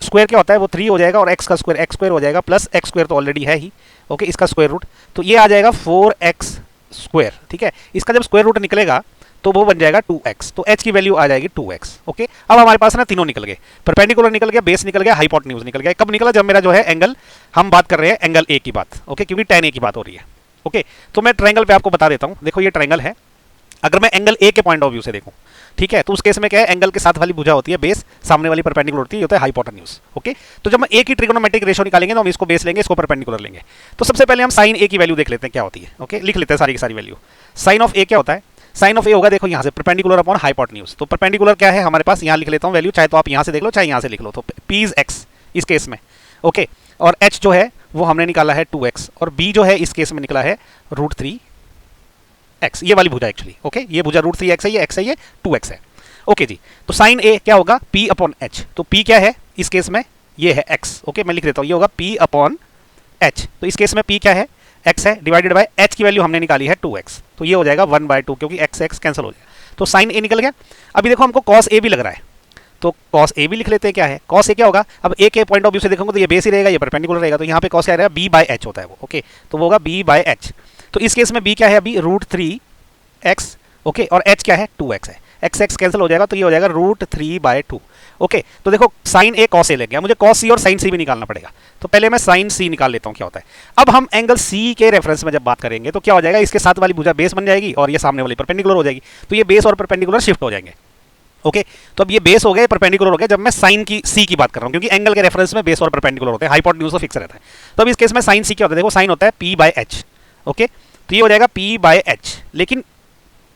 स्क्वायर क्या होता है, वो 3 हो जाएगा, और x का स्क्वायर x स्क्वायर हो जाएगा, प्लस x स्क्वायर तो ऑलरेडी है ही। ओके, इसका स्क्वायर रूट, तो ये आ जाएगा 4x स्क्वायर। ठीक है, इसका जब स्क्वायर रूट निकलेगा तो वो बन जाएगा 2x, तो h की वैल्यू आ जाएगी 2x। ओके, अब हमारे पास ना तीनों निकल गए, परपेंडिकुलर निकल गया, बेस निकल गया, हाइपोटेन्यूज निकल गया। कब निकला, जब मेरा जो है एंगल, हम बात कर रहे हैं एंगल A की बात। ओके, क्योंकि tan A की बात हो रही है। ओके, तो मैं ट्रायंगल पे आपको बता देता हूँ, देखो ये ट्रायंगल है, अगर मैं एंगल A के पॉइंट ऑफ व्यू से देखूं, ठीक है, तो उस केस में क्या है, एंगल के साथ वाली भुजा होती है बेस, सामने वाली परपेंडिकुलर होती है, ये होता है हाइपोटेन्यूज। ओके, तो जब हम A की ट्रिगोनोमेट्रिक रेशियो निकालेंगे तो हम इसको बेस लेंगे, इसको परपेंडिकुलर लेंगे। तो सबसे पहले हम साइन A की वैल्यू देख लेते हैं क्या होती है। ओके, लिख लेते हैं सारी की सारी वैल्यू। साइन ऑफ A क्या होता है, साइन ऑफ A होगा, देखो यहाँ से परपेंडिकुलर अपॉन हाइपोटेन्यूज। तो परपेंडिकुलर क्या है हमारे पास, यहाँ लिख लेता हूँ वैल्यू, चाहे तो आप यहाँ से देख लो चाहे यहाँ से लिख लो, तो P इज x इस केस में। ओके, और h जो है वो हमने निकाला है 2x, और b जो है इस केस में निकला है रूट 3x, ये वाली भुजा एक्चुअली। ओके, ये भुजा रूट 3x है, ये x है, ये 2x है। ओके जी, तो साइन A क्या होगा, p अपॉन h, तो p क्या है इस केस में, ये है x। ओके, मैं लिख देता हूँ, ये होगा p अपॉन h, तो इस केस में p क्या है, x है, डिवाइडेड बाय h की वैल्यू हमने निकाली है 2x, तो ये हो जाएगा 1/2, क्योंकि x कैंसिल हो जाएगा, तो साइन A निकल गया। अभी देखो हमको cos A भी लग रहा है, तो cos A भी लिख लेते हैं, क्या है cos A क्या होगा, अब A के पॉइंट ऑफ व्यू से देखोगे तो ये बेस ही रहेगा, ये परपेंडिकुलर रहेगा, तो यहाँ पे cos क्या रहेगा, b बाय h होता है वो। ओके, तो वो होगा b बाय h, तो इस केस में b क्या है अभी रूट 3x। ओके, और h क्या है 2x है, x कैंसिल हो जाएगा, तो ये हो जाएगा रूट 3/2। ओके, तो देखो साइन A cos A लग गया, मुझे cos C और साइन C भी निकालना पड़ेगा, तो पहले मैं साइन C निकाल लेता हूँ क्या होता है। अब हम एंगल C के रेफरेंस में जब बात करेंगे तो क्या हो जाएगा, इसके साथ वाली भुजा बेस बन जाएगी और ये सामने वाली परपेंडिकुलर हो जाएगी, तो ये बेस और परपेंडिकुलर शिफ्ट हो जाएंगे। ओके, तो अब ये बेस हो गए, परपेंडिकुलर हो गया, जब मैं साइन की C की बात कर रहा हूँ, क्योंकि एंगल के रेफरेंस में बेस और परपेंडिकुलर होते हैं, हाइपोटेन्यूज तो फिक्स रहता है। तो अब इस केस में साइन C क्या होता है, देखो साइन होता है P बाय H। ओके, तो ये हो जाएगा P बाय H, लेकिन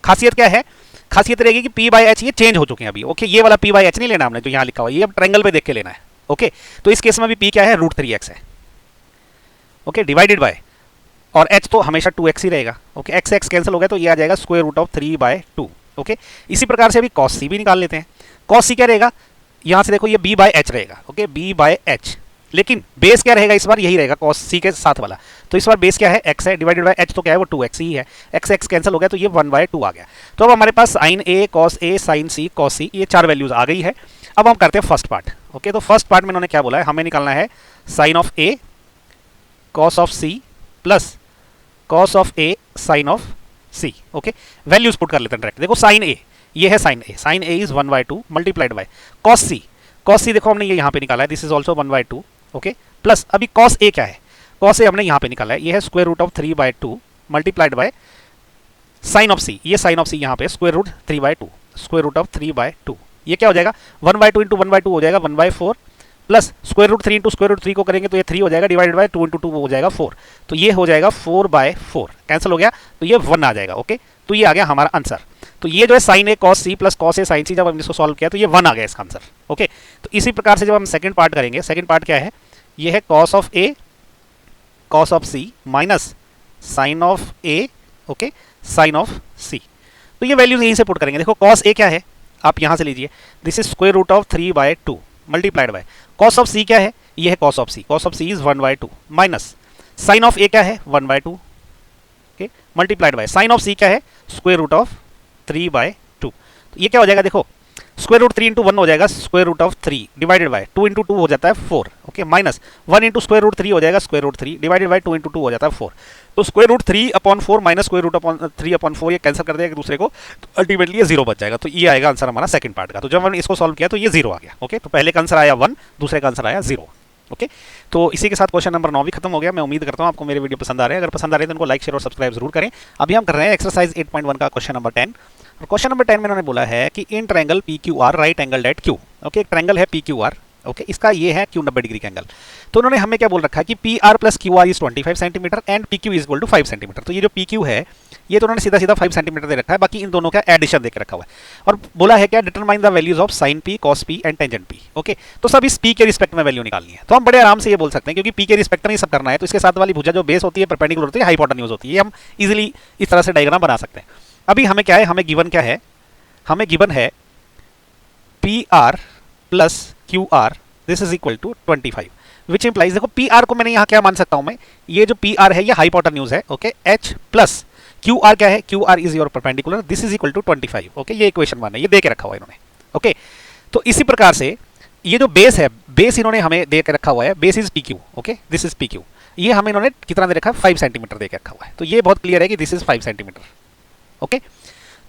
खासियत क्या है, खासियत रहेगी कि P बाय H ये चेंज हो चुके हैं अभी। ओके, ये वाला P बाय H नहीं लेना हमने जो यहाँ लिखा हुआ है, ये अब ट्रायंगल पे देख के लेना है। ओके, तो इस केस में भी P क्या है, रूट 3x है। ओके, डिवाइडेड बाय, और h तो हमेशा 2x ही रहेगा। ओके, x कैंसिल हो गया, तो ये आ जाएगा स्क्वायर रूट ऑफ 3/2। ओके, इसी प्रकार से अभी cos C भी निकाल लेते हैं। cos C क्या रहेगा, यहाँ से देखो ये b बाय h रहेगा। ओके, b बाय h, लेकिन बेस क्या रहेगा इस बार, यही रहेगा cos C के साथ वाला, तो इस बार बेस क्या है x है, डिवाइडेड बाय h तो क्या है वो 2x ही है, x कैंसिल हो गया, तो ये 1/2 आ गया। तो अब हमारे पास sine A cos A sine C cos C ये 4 वैल्यूज आ गई है। अब हम करते हैं फर्स्ट पार्ट। ओके, तो फर्स्ट पार्ट में उन्होंने क्या बोला है, हमें निकालना है sine of A cos of C plus cos of A sine of C। Okay, values put कर लेते हैं डायरेक्ट। देखो साइन A, ये है sine A, sine A is 1/2 multiplied by cos C, cos C देखो हमने ये यहाँ पे निकाला है, this is also 1/2। Okay, plus अभी cos A क्या है, cos A हमने यहाँ पे निकाला है, ये है square root of 3/2 multiplied by sine of C, ये साइन ऑफ सी यहाँ पे square root 3/2, square root of 3/2, ये क्या हो जाएगा 1/2 इंटू 1/2 हो जाएगा 1/4 plus square root 3 into square root 3 को करेंगे तो ये 3 हो जाएगा डिवाइडेड बाय 2 इंटू 2 हो जाएगा 4, तो ये हो जाएगा 4/4 कैंसिल हो गया, तो ये 1 आ जाएगा। ओके, तो ये आ गया हमारा आंसर। तो ये जो है sign A cos C plus cos A sign सी, जब हमने इसको सॉल्व किया तो ये 1 आ गया इसका आंसर। ओके, तो इसी प्रकार से जब हम सेकंड पार्ट करेंगे, सेकंड पार्ट क्या है, ये है cos of A cos of C minus sine of A, okay, sine of C. तो ये वैल्यूज यहीं से पुट करेंगे। देखो कॉस ए क्या है, आप यहां से लीजिए, this is square root of 3/2 multiplied by cos of C क्या है, ये है cos of C, cos of C is 1/2 minus sine of A क्या है 1/2, okay, multiplied by sine of C क्या है स्क्वायर रूट ऑफ 3/2। तो ये क्या हो जाएगा, देखो स्क्वायर रूट 3 इंटू 1 हो जाएगा square root of 3 divided by 2 into 2 हो जाता है 4, okay, minus 1 into square root 3 हो जाएगा square root 3 divided by 2 into 2 हो जाता है 4। तो square root 3/4 minus square root 3/4 ये कैंसिल कर देगा एक दूसरे को, तो अल्टीमेटली ये 0 बच जाएगा। तो ये आएगा आंसर हमारा सेकंड पार्ट का। तो जब हमने इसको सॉल्व किया तो ये 0 आ गया। ओके, तो पहले का आंसर आया 1, दूसरे का आंसर आया 0। ओके, तो इसी के साथ क्वेश्चन नंबर 9 भी खत्म हो गया। मैं उम्मीद करता हूँ आपको मेरे वीडियो पसंद आ रहे हैं। अगर पसंद आ रहे हैं तो उनको लाइक शेयर और सब्सक्राइब जरूर करें। अभी हम कर रहे हैं एक्सरसाइज 8.1 का क्वेश्चन नंबर 10। और क्वेश्चन नंबर 10 में उन्होंने बोला है कि in triangle P Q R right angle at Q. Okay, एक ट्रायंगल है पी क्यू आर, ओके, इसका ये है क्यू 90 डिग्री का एंगल। तो उन्होंने हमें क्या बोल रखा है कि P R plus Q R is 25 centimetre and P Q is equal to 5 centimetre. तो ये जो पी क्यू है ये तो उन्होंने सीधा सीधा 5 सेंटीमीटर दे रखा है, बाकी इन दोनों का एडिशन देकर रखा हुआ है। और बोला है क्या, determine the values of sign P cos P and tangent P. Okay, तो सब इस पी के रिस्पेक्ट में वैल्यू निकालनी है। तो हम बड़े आराम से ये बोल सकते हैं क्योंकि पी के रिस्पेक्ट में ही सब करना है। तो इसके साथ वाली भुजा जो बेस होती है परपेंडिकुलर होती है, हाइपोटेन्यूज होती है, हम इजीली इस तरह से डायग्राम बना सकते हैं। अभी हमें क्या है, हमें गिवन क्या है, हमें गिवन है P R plus Q R this is equal to 25, which implies, देखो पी आर को मैंने यहाँ क्या मान सकता हूं मैं, ये जो पी आर है ये हाइपोटेन्यूज है, okay, h plus Q R क्या है, Q R is your perpendicular, this is equal to 25। Okay, ये इक्वेशन 1 है, ये दे के रखा हुआ है इन्होंने। ओके, तो इसी प्रकार से ये जो बेस है, बेस इन्होंने हमें दे के रखा हुआ है, base is P Q, okay, this is P Q, ये हमें इन्होंने कितना दे रखा है 5 सेंटीमीटर दे के रखा हुआ है। तो ये बहुत क्लियर है कि दिस इज 5 सेंटीमीटर। ओके,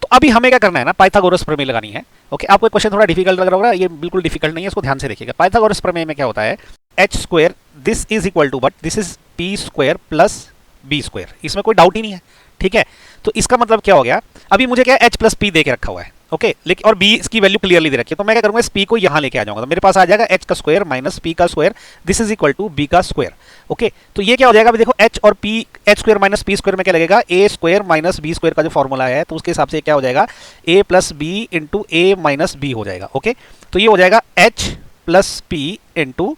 तो अभी हमें क्या करना है ना, पाइथागोरस प्रमेय लगानी है। ओके, आपको क्वेश्चन थोड़ा डिफिकल्ट लग रहा होगा, ये बिल्कुल डिफिकल्ट नहीं है, इसको ध्यान से देखिएगा। पाइथागोरस प्रमेय में क्या होता है, h square this is equal to, but this is p square plus b square, इसमें कोई डाउट ही नहीं है। ठीक है, तो इसका मतलब क्या हो गया, अभी मुझे क्या एच प्लस पी दे के रखा हुआ है, ओके, लेकिन और बी इसकी वैल्यू क्लियरली दे रखी है। तो मैं क्या करूंगा, इस पी को यहां लेके आ जाऊंगा, तो मेरे पास आ जाएगा एच का स्क्वायर माइनस पी का square, this is equal to b का स्क्वायर। ओके, तो ये क्या हो जाएगा, अभी देखो एच और p, h square minus p square में क्या लगेगा, a square minus b square का जो फॉर्मूला है, तो उसके हिसाब से क्या हो जाएगा, a plus b into a minus b हो जाएगा। ओके, तो ये हो जाएगा h plus p into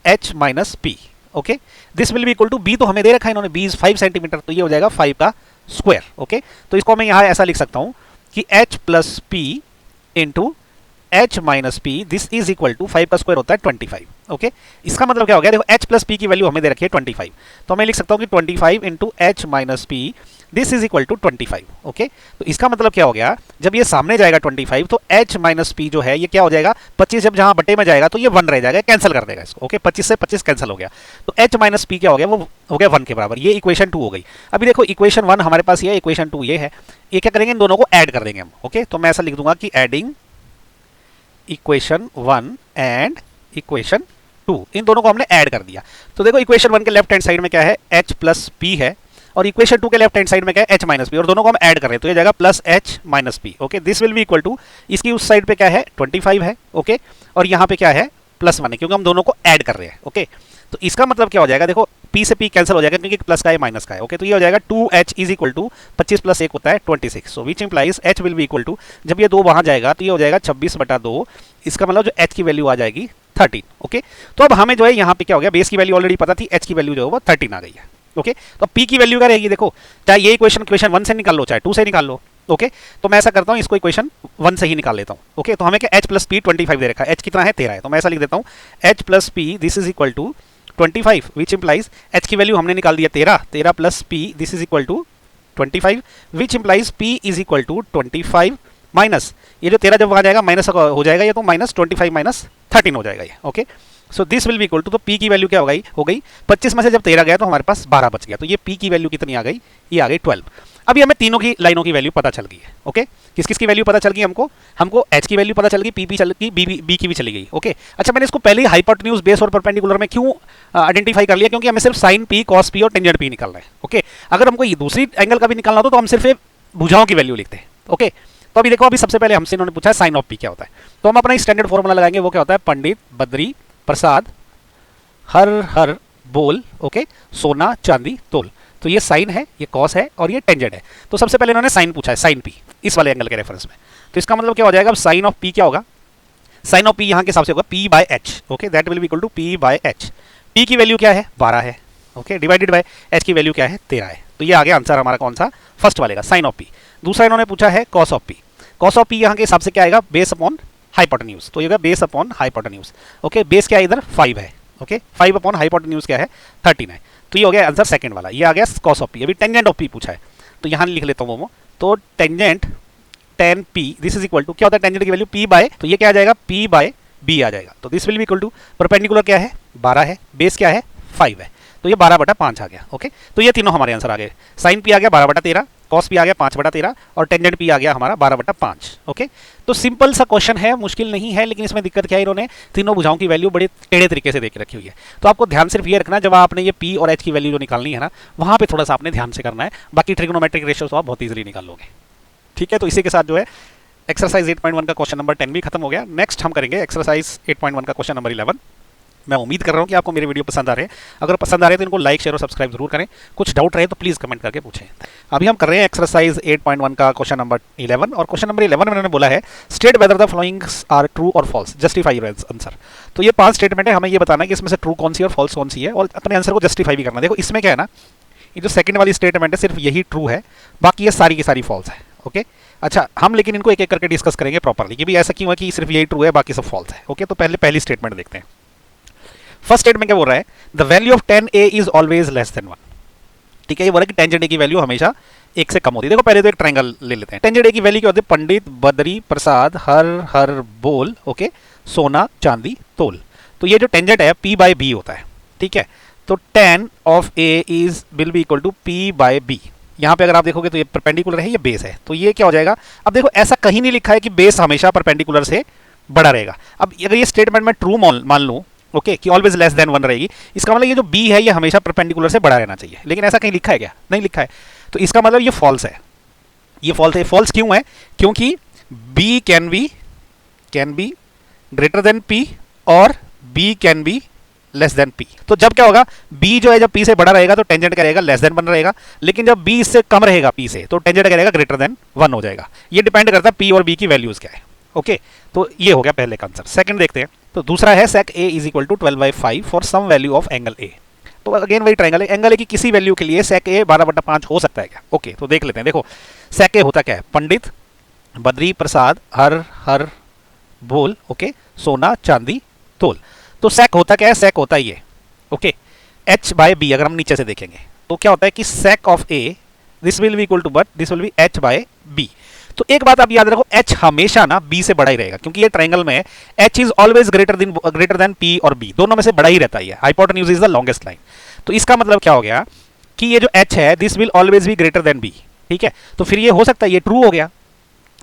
h minus p. Okay, this will be equal to b, तो हमें दे रखा है इन्होंने, बी इज 5 सेंटीमीटर, तो ये हो जाएगा 5 का स्क्वायर। ओके, तो इसको मैं यहां ऐसा लिख सकता हूं कि h plus p into h minus p, this is equal to 5 का स्क्वायर होता है 25। ओके, इसका मतलब क्या हो गया, देखो एच प्लस पी की वैल्यू हमें दे रखी है 25, तो मैं लिख सकता हूं कि 25 into h minus p, this is equal to 25। Okay, तो इसका मतलब क्या हो गया, जब ये सामने जाएगा 25 तो एच माइनस पी जो है ये क्या हो जाएगा, 25 जब जहां बटे में जाएगा तो ये 1 रह जाएगा, कैंसिल कर देगा इसको। ओके, 25 से 25 कैंसिल हो गया, तो एच माइनस पी क्या हो गया, वो हो गया 1 के बराबर। ये इक्वेशन 2 हो गई। अभी देखो इक्वेशन 1 हमारे पास ये है, इक्वेशन 2 ये है, ये क्या करेंगे, इन दोनों को ऐड कर देंगे हम। ओके, तो मैं ऐसा लिख दूंगा कि एडिंग इक्वेशन 1 एंड इक्वेशन 2, इन दोनों को हमने ऐड कर दिया। तो देखो इक्वेशन 1 के लेफ्ट हैंड साइड में क्या है, एच प्लस पी है, और इक्वेशन 2 के लेफ्ट हैंड साइड में क्या है, एच माइनस पी, और दोनों को हम ऐड कर रहे हैं, तो ये जाएगा plus h minus p. Okay, this will be equal to, इसकी उस साइड पे क्या है 25 है, ओके, और यहाँ पे क्या है प्लस 1 है, क्योंकि हम दोनों को ऐड कर रहे हैं। ओके, तो इसका मतलब क्या हो जाएगा, देखो p से p कैंसिल हो जाएगा क्योंकि प्लस का है माइनस का है। ओके, तो ये हो जाएगा 2h is equal to 25 plus 1 होता है 26, so which implies h will be equal to, जब ये 2 वहां जाएगा तो ये हो जाएगा 26/2, इसका मतलब जो h की वैल्यू आ जाएगी 13। ओके, तो अब हमें जो है यहाँ पे क्या हो गया, बेस की वैल्यू ऑलरेडी पता थी, h की वैल्यू जो है वो 13 आ गई है। ओके, तो p की वैल्यू क्या रहेगी, देखो चाहे ये इक्वेशन 1 से निकाल लो चाहे 2 से निकाल लो। ओके, तो मैं ऐसा करता हूँ, इसको इक्वेशन 1 से ही निकाल लेता हूँ। ओके, तो हमें क्या h प्लस पी 25 दे रखा है, h कितना है 13 है, तो मैं ऐसा लिख देता हूँ h plus p this is equal to 25, which implies h की वैल्यू हमने निकाल दिया 13 plus p this is equal to 25, which implies p is equal to 25 minus, ये जो 13 जब वहां जाएगा माइनस हो जाएगा, ये तो माइनस 25 माइनस 13 हो जाएगा ये। Okay, so this will be equal to, तो p की वैल्यू क्या हो गई 25 में से जब 13 गया तो हमारे पास 12 बच गया, तो ये p की वैल्यू कितनी आ गई, ये आ गई 12। अभी हमें तीनों की लाइनों की वैल्यू पता चल गई है। ओके, किस किस की वैल्यू पता चल गई हमको एच की वैल्यू पता चल गई, पी भी चल गई, बी की भी चली गई। ओके, अच्छा मैंने इसको पहले ही हाइपोटेन्यूज, बेस और परपेंडिकुलर में क्यों आइडेंटिफाई कर लिया? क्योंकि हमें सिर्फ साइन पी, कॉस पी और टेंजेंट पी निकालना है। ओके, अगर हमको ये दूसरी एंगल का भी निकालना होता तो हम सिर्फ भुजाओं की वैल्यू लिखते हैं। ओके, तो अभी देखो, अभी सबसे पहले हमसे इन्होंने पूछा है साइन ऑफ पी क्या होता है, तो हम अपना स्टैंडर्ड फॉर्मूला लगाएंगे। वो क्या होता है? पंडित, बद्री, प्रसाद, हर हर बोल, ओके, सोना, चांदी, तोल। तो ये साइन है, ये कॉस है और ये टेंजेंट है। तो सबसे पहले इन्होंने साइन पूछा है, साइन पी, इस वाले एंगल के रेफरेंस में। तो इसका मतलब क्या हो जाएगा? अब साइन ऑफ पी क्या होगा? साइन ऑफ पी यहाँ के हिसाब से होगा P by H. Okay, that will be equal to P by H. P की वैल्यू क्या है? 12 है। ओके, डिवाइडेड बाय एच की वैल्यू क्या है? 13 है। तो ये आ गया आंसर हमारा, कौन सा? फर्स्ट वाले का, साइन ऑफ पी। दूसरा इन्होंने पूछा है cos of P. Cos of P यहाँ के हिसाब से क्या आएगा? Base upon hypotenuse. तो ये base upon hypotenuse. Okay, base क्या है इधर? 5 है। ओके, 5 अपॉन हाइपोटेन्यूज क्या है? 13 है। तो ये हो गया आंसर सेकंड वाला, ये आ गया कॉस ऑफ पी। अभी टेंजेंट ऑफ पी पूछा है, तो यहाँ लिख लेता हूँ वो। तो tangent tan P, this is equal to, क्या होता है टेंजेंट की वैल्यू? पी बाय, तो ये क्या आ जाएगा? पी बाय बी आ जाएगा। तो this will be equal to, perpendicular क्या है? 12 है, बेस क्या है? 5 है, तो ये 12/5 आ गया। ओके, तो ये तीनों हमारे आंसर आ गए। साइन पी आ गया 12/13, कॉस पी आ गया 5/13 और टेंजेंट पी आ गया हमारा 12/5। ओके, तो सिंपल सा क्वेश्चन है, मुश्किल नहीं है, लेकिन इसमें दिक्कत क्या है? इन्होंने तीनों भुजाओं की वैल्यू बड़े टेढ़े तरीके से दे के रखी हुई है। तो आपको ध्यान सिर्फ ये रखना, जब आपने ये पी और एच की वैल्यू जो निकालनी है ना, वहाँ पे थोड़ा सा आपने ध्यान से करना है। बाकी ट्रिग्नोमेट्रिक रेशियो तो आप बहुत ईजिली निकाल लोगे। ठीक है, तो इसी के साथ जो है एक्सरसाइज 8.1 का क्वेश्चन नंबर 10 भी खत्म हो गया। नेक्स्ट हम करेंगे एक्सरसाइज 8.1 का क्वेश्चन नंबर 11। मैं उम्मीद कर रहा हूँ कि आपको मेरे वीडियो पसंद आ रहे हैं। अगर पसंद आ रहे हैं तो इनको लाइक, शेयर और सब्सक्राइब जरूर करें। कुछ डाउट रहे तो प्लीज़ कमेंट करके पूछें। अभी हम कर रहे हैं एक्सरसाइज 8.1 का क्वेश्चन नंबर 11, और क्वेश्चन नंबर 11 में मैंने बोला है state whether the followings are true और फॉल्स, जस्टिफाई योर आंसर। तो ये 5 स्टेटमेंट है, हमें ये बताना है कि इसमें से ट्रू कौन सी और फॉल्स कौन सी है, और अपने आंसर को जस्टिफाई भी करना। देखो इसमें क्या है ना, ये जो सेकंड वाली स्टेटमेंट है सिर्फ यही ट्रू है, बाकी ये सारी की सारी फॉल्स है। ओके, अच्छा हम लेकिन इनको एक एक करके डिस्कस करेंगे प्रॉपर्ली कि भी ऐसा क्यों है कि सिर्फ यही ट्रू है बाकी सब फॉल्स है। ओके, तो पहले पहली स्टेटमेंट देखते हैं। फर्स्ट स्टेटमेंट क्या बोल रहा है? The value of tan a is always less then 1। ठीक है, ये बोल रहा है कि टेंजेंट a की वैल्यू हमेशा 1 से कम होती है। देखो पहले तो एक ट्रायंगल ले लेते हैं। टेंजेंट a की वैल्यू क्या होती है? पंडित, बद्री, प्रसाद, हर हर बोल, ओके, सोना, चांदी, तोल। तो ये जो टेंजेंट है p बाय b होता है। ठीक है, तो tan of a is will be equal to p by b। यहाँ पे अगर आप देखोगे तो ये परपेंडिकुलर है, ये बेस है, तो ये क्या हो जाएगा? अब देखो ऐसा कहीं नहीं लिखा है कि बेस हमेशा परपेंडिकुलर से बड़ा रहेगा। अब अगर ये स्टेटमेंट में ट्रू मान लूँ, ओके, कि ऑलवेज लेस देन 1 रहेगी, इसका मतलब ये जो b है ये हमेशा परपेंडिकुलर से बड़ा रहना चाहिए। लेकिन ऐसा कहीं लिखा है क्या? नहीं लिखा है, तो इसका मतलब ये फॉल्स है। ये फॉल्स है। फॉल्स क्यों है? क्योंकि b can be greater than p और b can be less than p। तो जब क्या होगा? b जो है जब p से बड़ा रहेगा तो टेंजेंट क्या रहेगा? लेस देन 1 रहेगा। लेकिन जब b इससे कम रहेगा p से, तो टेंजेंट क्या रहेगा? ग्रेटर देन 1 हो जाएगा। ये डिपेंड करता है p और b की वैल्यूज क्या है। ओके, तो ये हो गया पहले का आंसर। सेकंड देखते हैं, तो दूसरा है sec a is equal to 12/5 for some value of angle a। तो अगेन वही ट्रायंगल है, एंगल a की किसी वैल्यू के लिए sec a 12/5 हो सकता है क्या? ओके, तो देख लेते हैं। देखो sec a होता क्या है? पंडित, बद्री, प्रसाद, हर हर बोल, ओके, सोना, चांदी, तोल। तो sec होता क्या है? sec होता है ये, ओके, h बाय b। अगर हम नीचे से देखेंगे तो क्या होता है कि sec of a this will be equal to, but this will be h by b। तो एक बात आप याद रखो, h हमेशा ना b से बड़ा ही रहेगा, क्योंकि ये ट्रायंगल में h is always greater than p और b, दोनों में से बड़ा ही रहता है। Hypotenuse is the longest line. तो इसका मतलब क्या हो गया कि ये जो h है this will always be greater than b। ठीक है, तो फिर ये हो सकता है, ये ट्रू हो गया।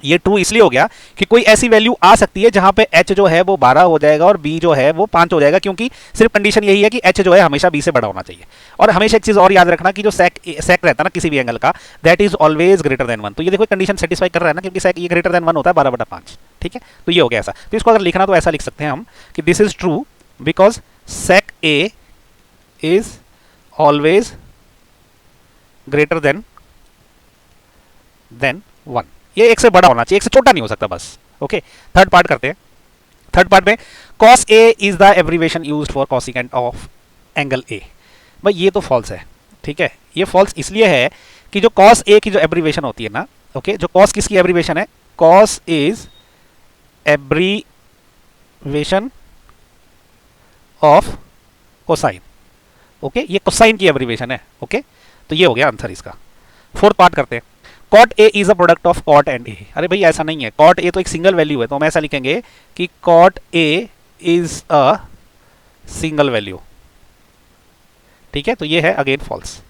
ये ट्रू इसलिए हो गया कि कोई ऐसी वैल्यू आ सकती है जहां पे h जो है वो 12 हो जाएगा और b जो है वो 5 हो जाएगा, क्योंकि सिर्फ कंडीशन यही है कि h जो है हमेशा b से बड़ा होना चाहिए। और हमेशा एक चीज और याद रखना कि जो sec रहता है ना किसी भी एंगल का, that is always greater than 1। तो ये देखो कंडीशन सेटिस्फाई कर रहा है ना, क्योंकि sec ये ग्रेटर देन 1 होता है 12/5। ठीक है, तो ये हो गया ऐसा। तो इसको अगर लिखना तो ऐसा लिख सकते हैं हम कि this is true because sec a is always greater than 1। ये 1 से बड़ा होना चाहिए, 1 से छोटा नहीं हो सकता बस। ओके, थर्ड पार्ट करते हैं। थर्ड पार्ट में cos a is the abbreviation used for cosecant of angle a। भाई ये तो फॉल्स है। ठीक है, ये फॉल्स इसलिए है कि जो cos a की जो एब्रीविएशन होती है ना, ओके, जो cos किसकी एब्रीविएशन है? cos is abbreviation of cosine. Okay, ये कोसाइन की एब्रीविएशन है। ओके, तो ये हो गया आंसर इसका। फोर्थ पार्ट करते हैं। cot a is a product of cot and a। अरे भाई ऐसा नहीं है, cot a तो एक सिंगल वैल्यू है, तो हम ऐसा लिखेंगे कि cot a is a single value. ठीक है, तो ये है अगेन फॉल्स।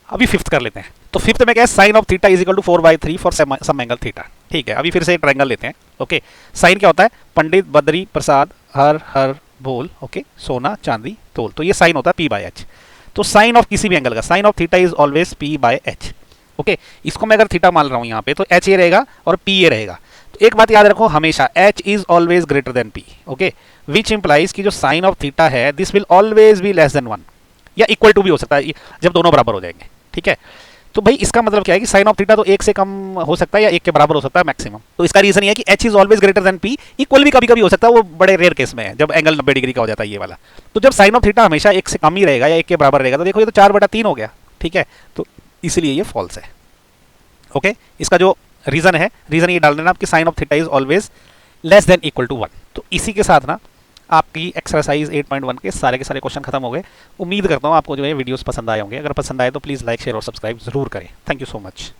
अभी फिफ्थ कर लेते हैं। तो फिफ्थ में क्या है, sine of theta is equal to 4/3 for some angle theta. ठीक है, अभी फिर से ट्रायंगल लेते हैं। ओके, साइन क्या होता है, पंडित बद्री प्रसाद हर हर बोल, ओके, सोना चांदी तोल, तो ये साइन होता है P/H। तो साइन ऑफ किसी भी एंगल का, sine of theta is always P/H। Okay, इसको मैं अगर थीटा मान रहा हूं यहाँ पे, तो H ये रहेगा और P ये रहेगा। तो एक बात याद रखो हमेशा, H is always greater than P। Okay, which implies कि जो साइन ऑफ थीटा है this will always be less than 1, या इक्वल टू भी हो सकता है जब दोनों बराबर हो जाएंगे। ठीक है, तो भाई इसका मतलब क्या है कि साइन ऑफ थीटा तो एक से कम हो सकता है या एक के बराबर हो सकता है मैक्सिमम। तो इसका रीजन ये है कि H is always greater than P। Equal भी कभी कभी हो सकता है, वो बड़े रेयर केस में है जब एंगल 90 डिग्री का हो जाता है ये वाला। तो जब साइन ऑफ थीटा हमेशा एक से कम ही रहेगा या एक के बराबर रहेगा, तो देखो ये तो 4/3 हो गया। ठीक है, तो इसीलिए ये फॉल्स है। ओके, इसका जो रीजन है, रीजन ये डाल देना आपकी sine of theta is always less than equal to 1। तो इसी के साथ ना आपकी एक्सरसाइज 8.1 के सारे क्वेश्चन खत्म हो गए। उम्मीद करता हूँ आपको जो है वीडियोस पसंद आए होंगे। अगर पसंद आए तो प्लीज़ लाइक शेयर और सब्सक्राइब जरूर करें। Thank you so much.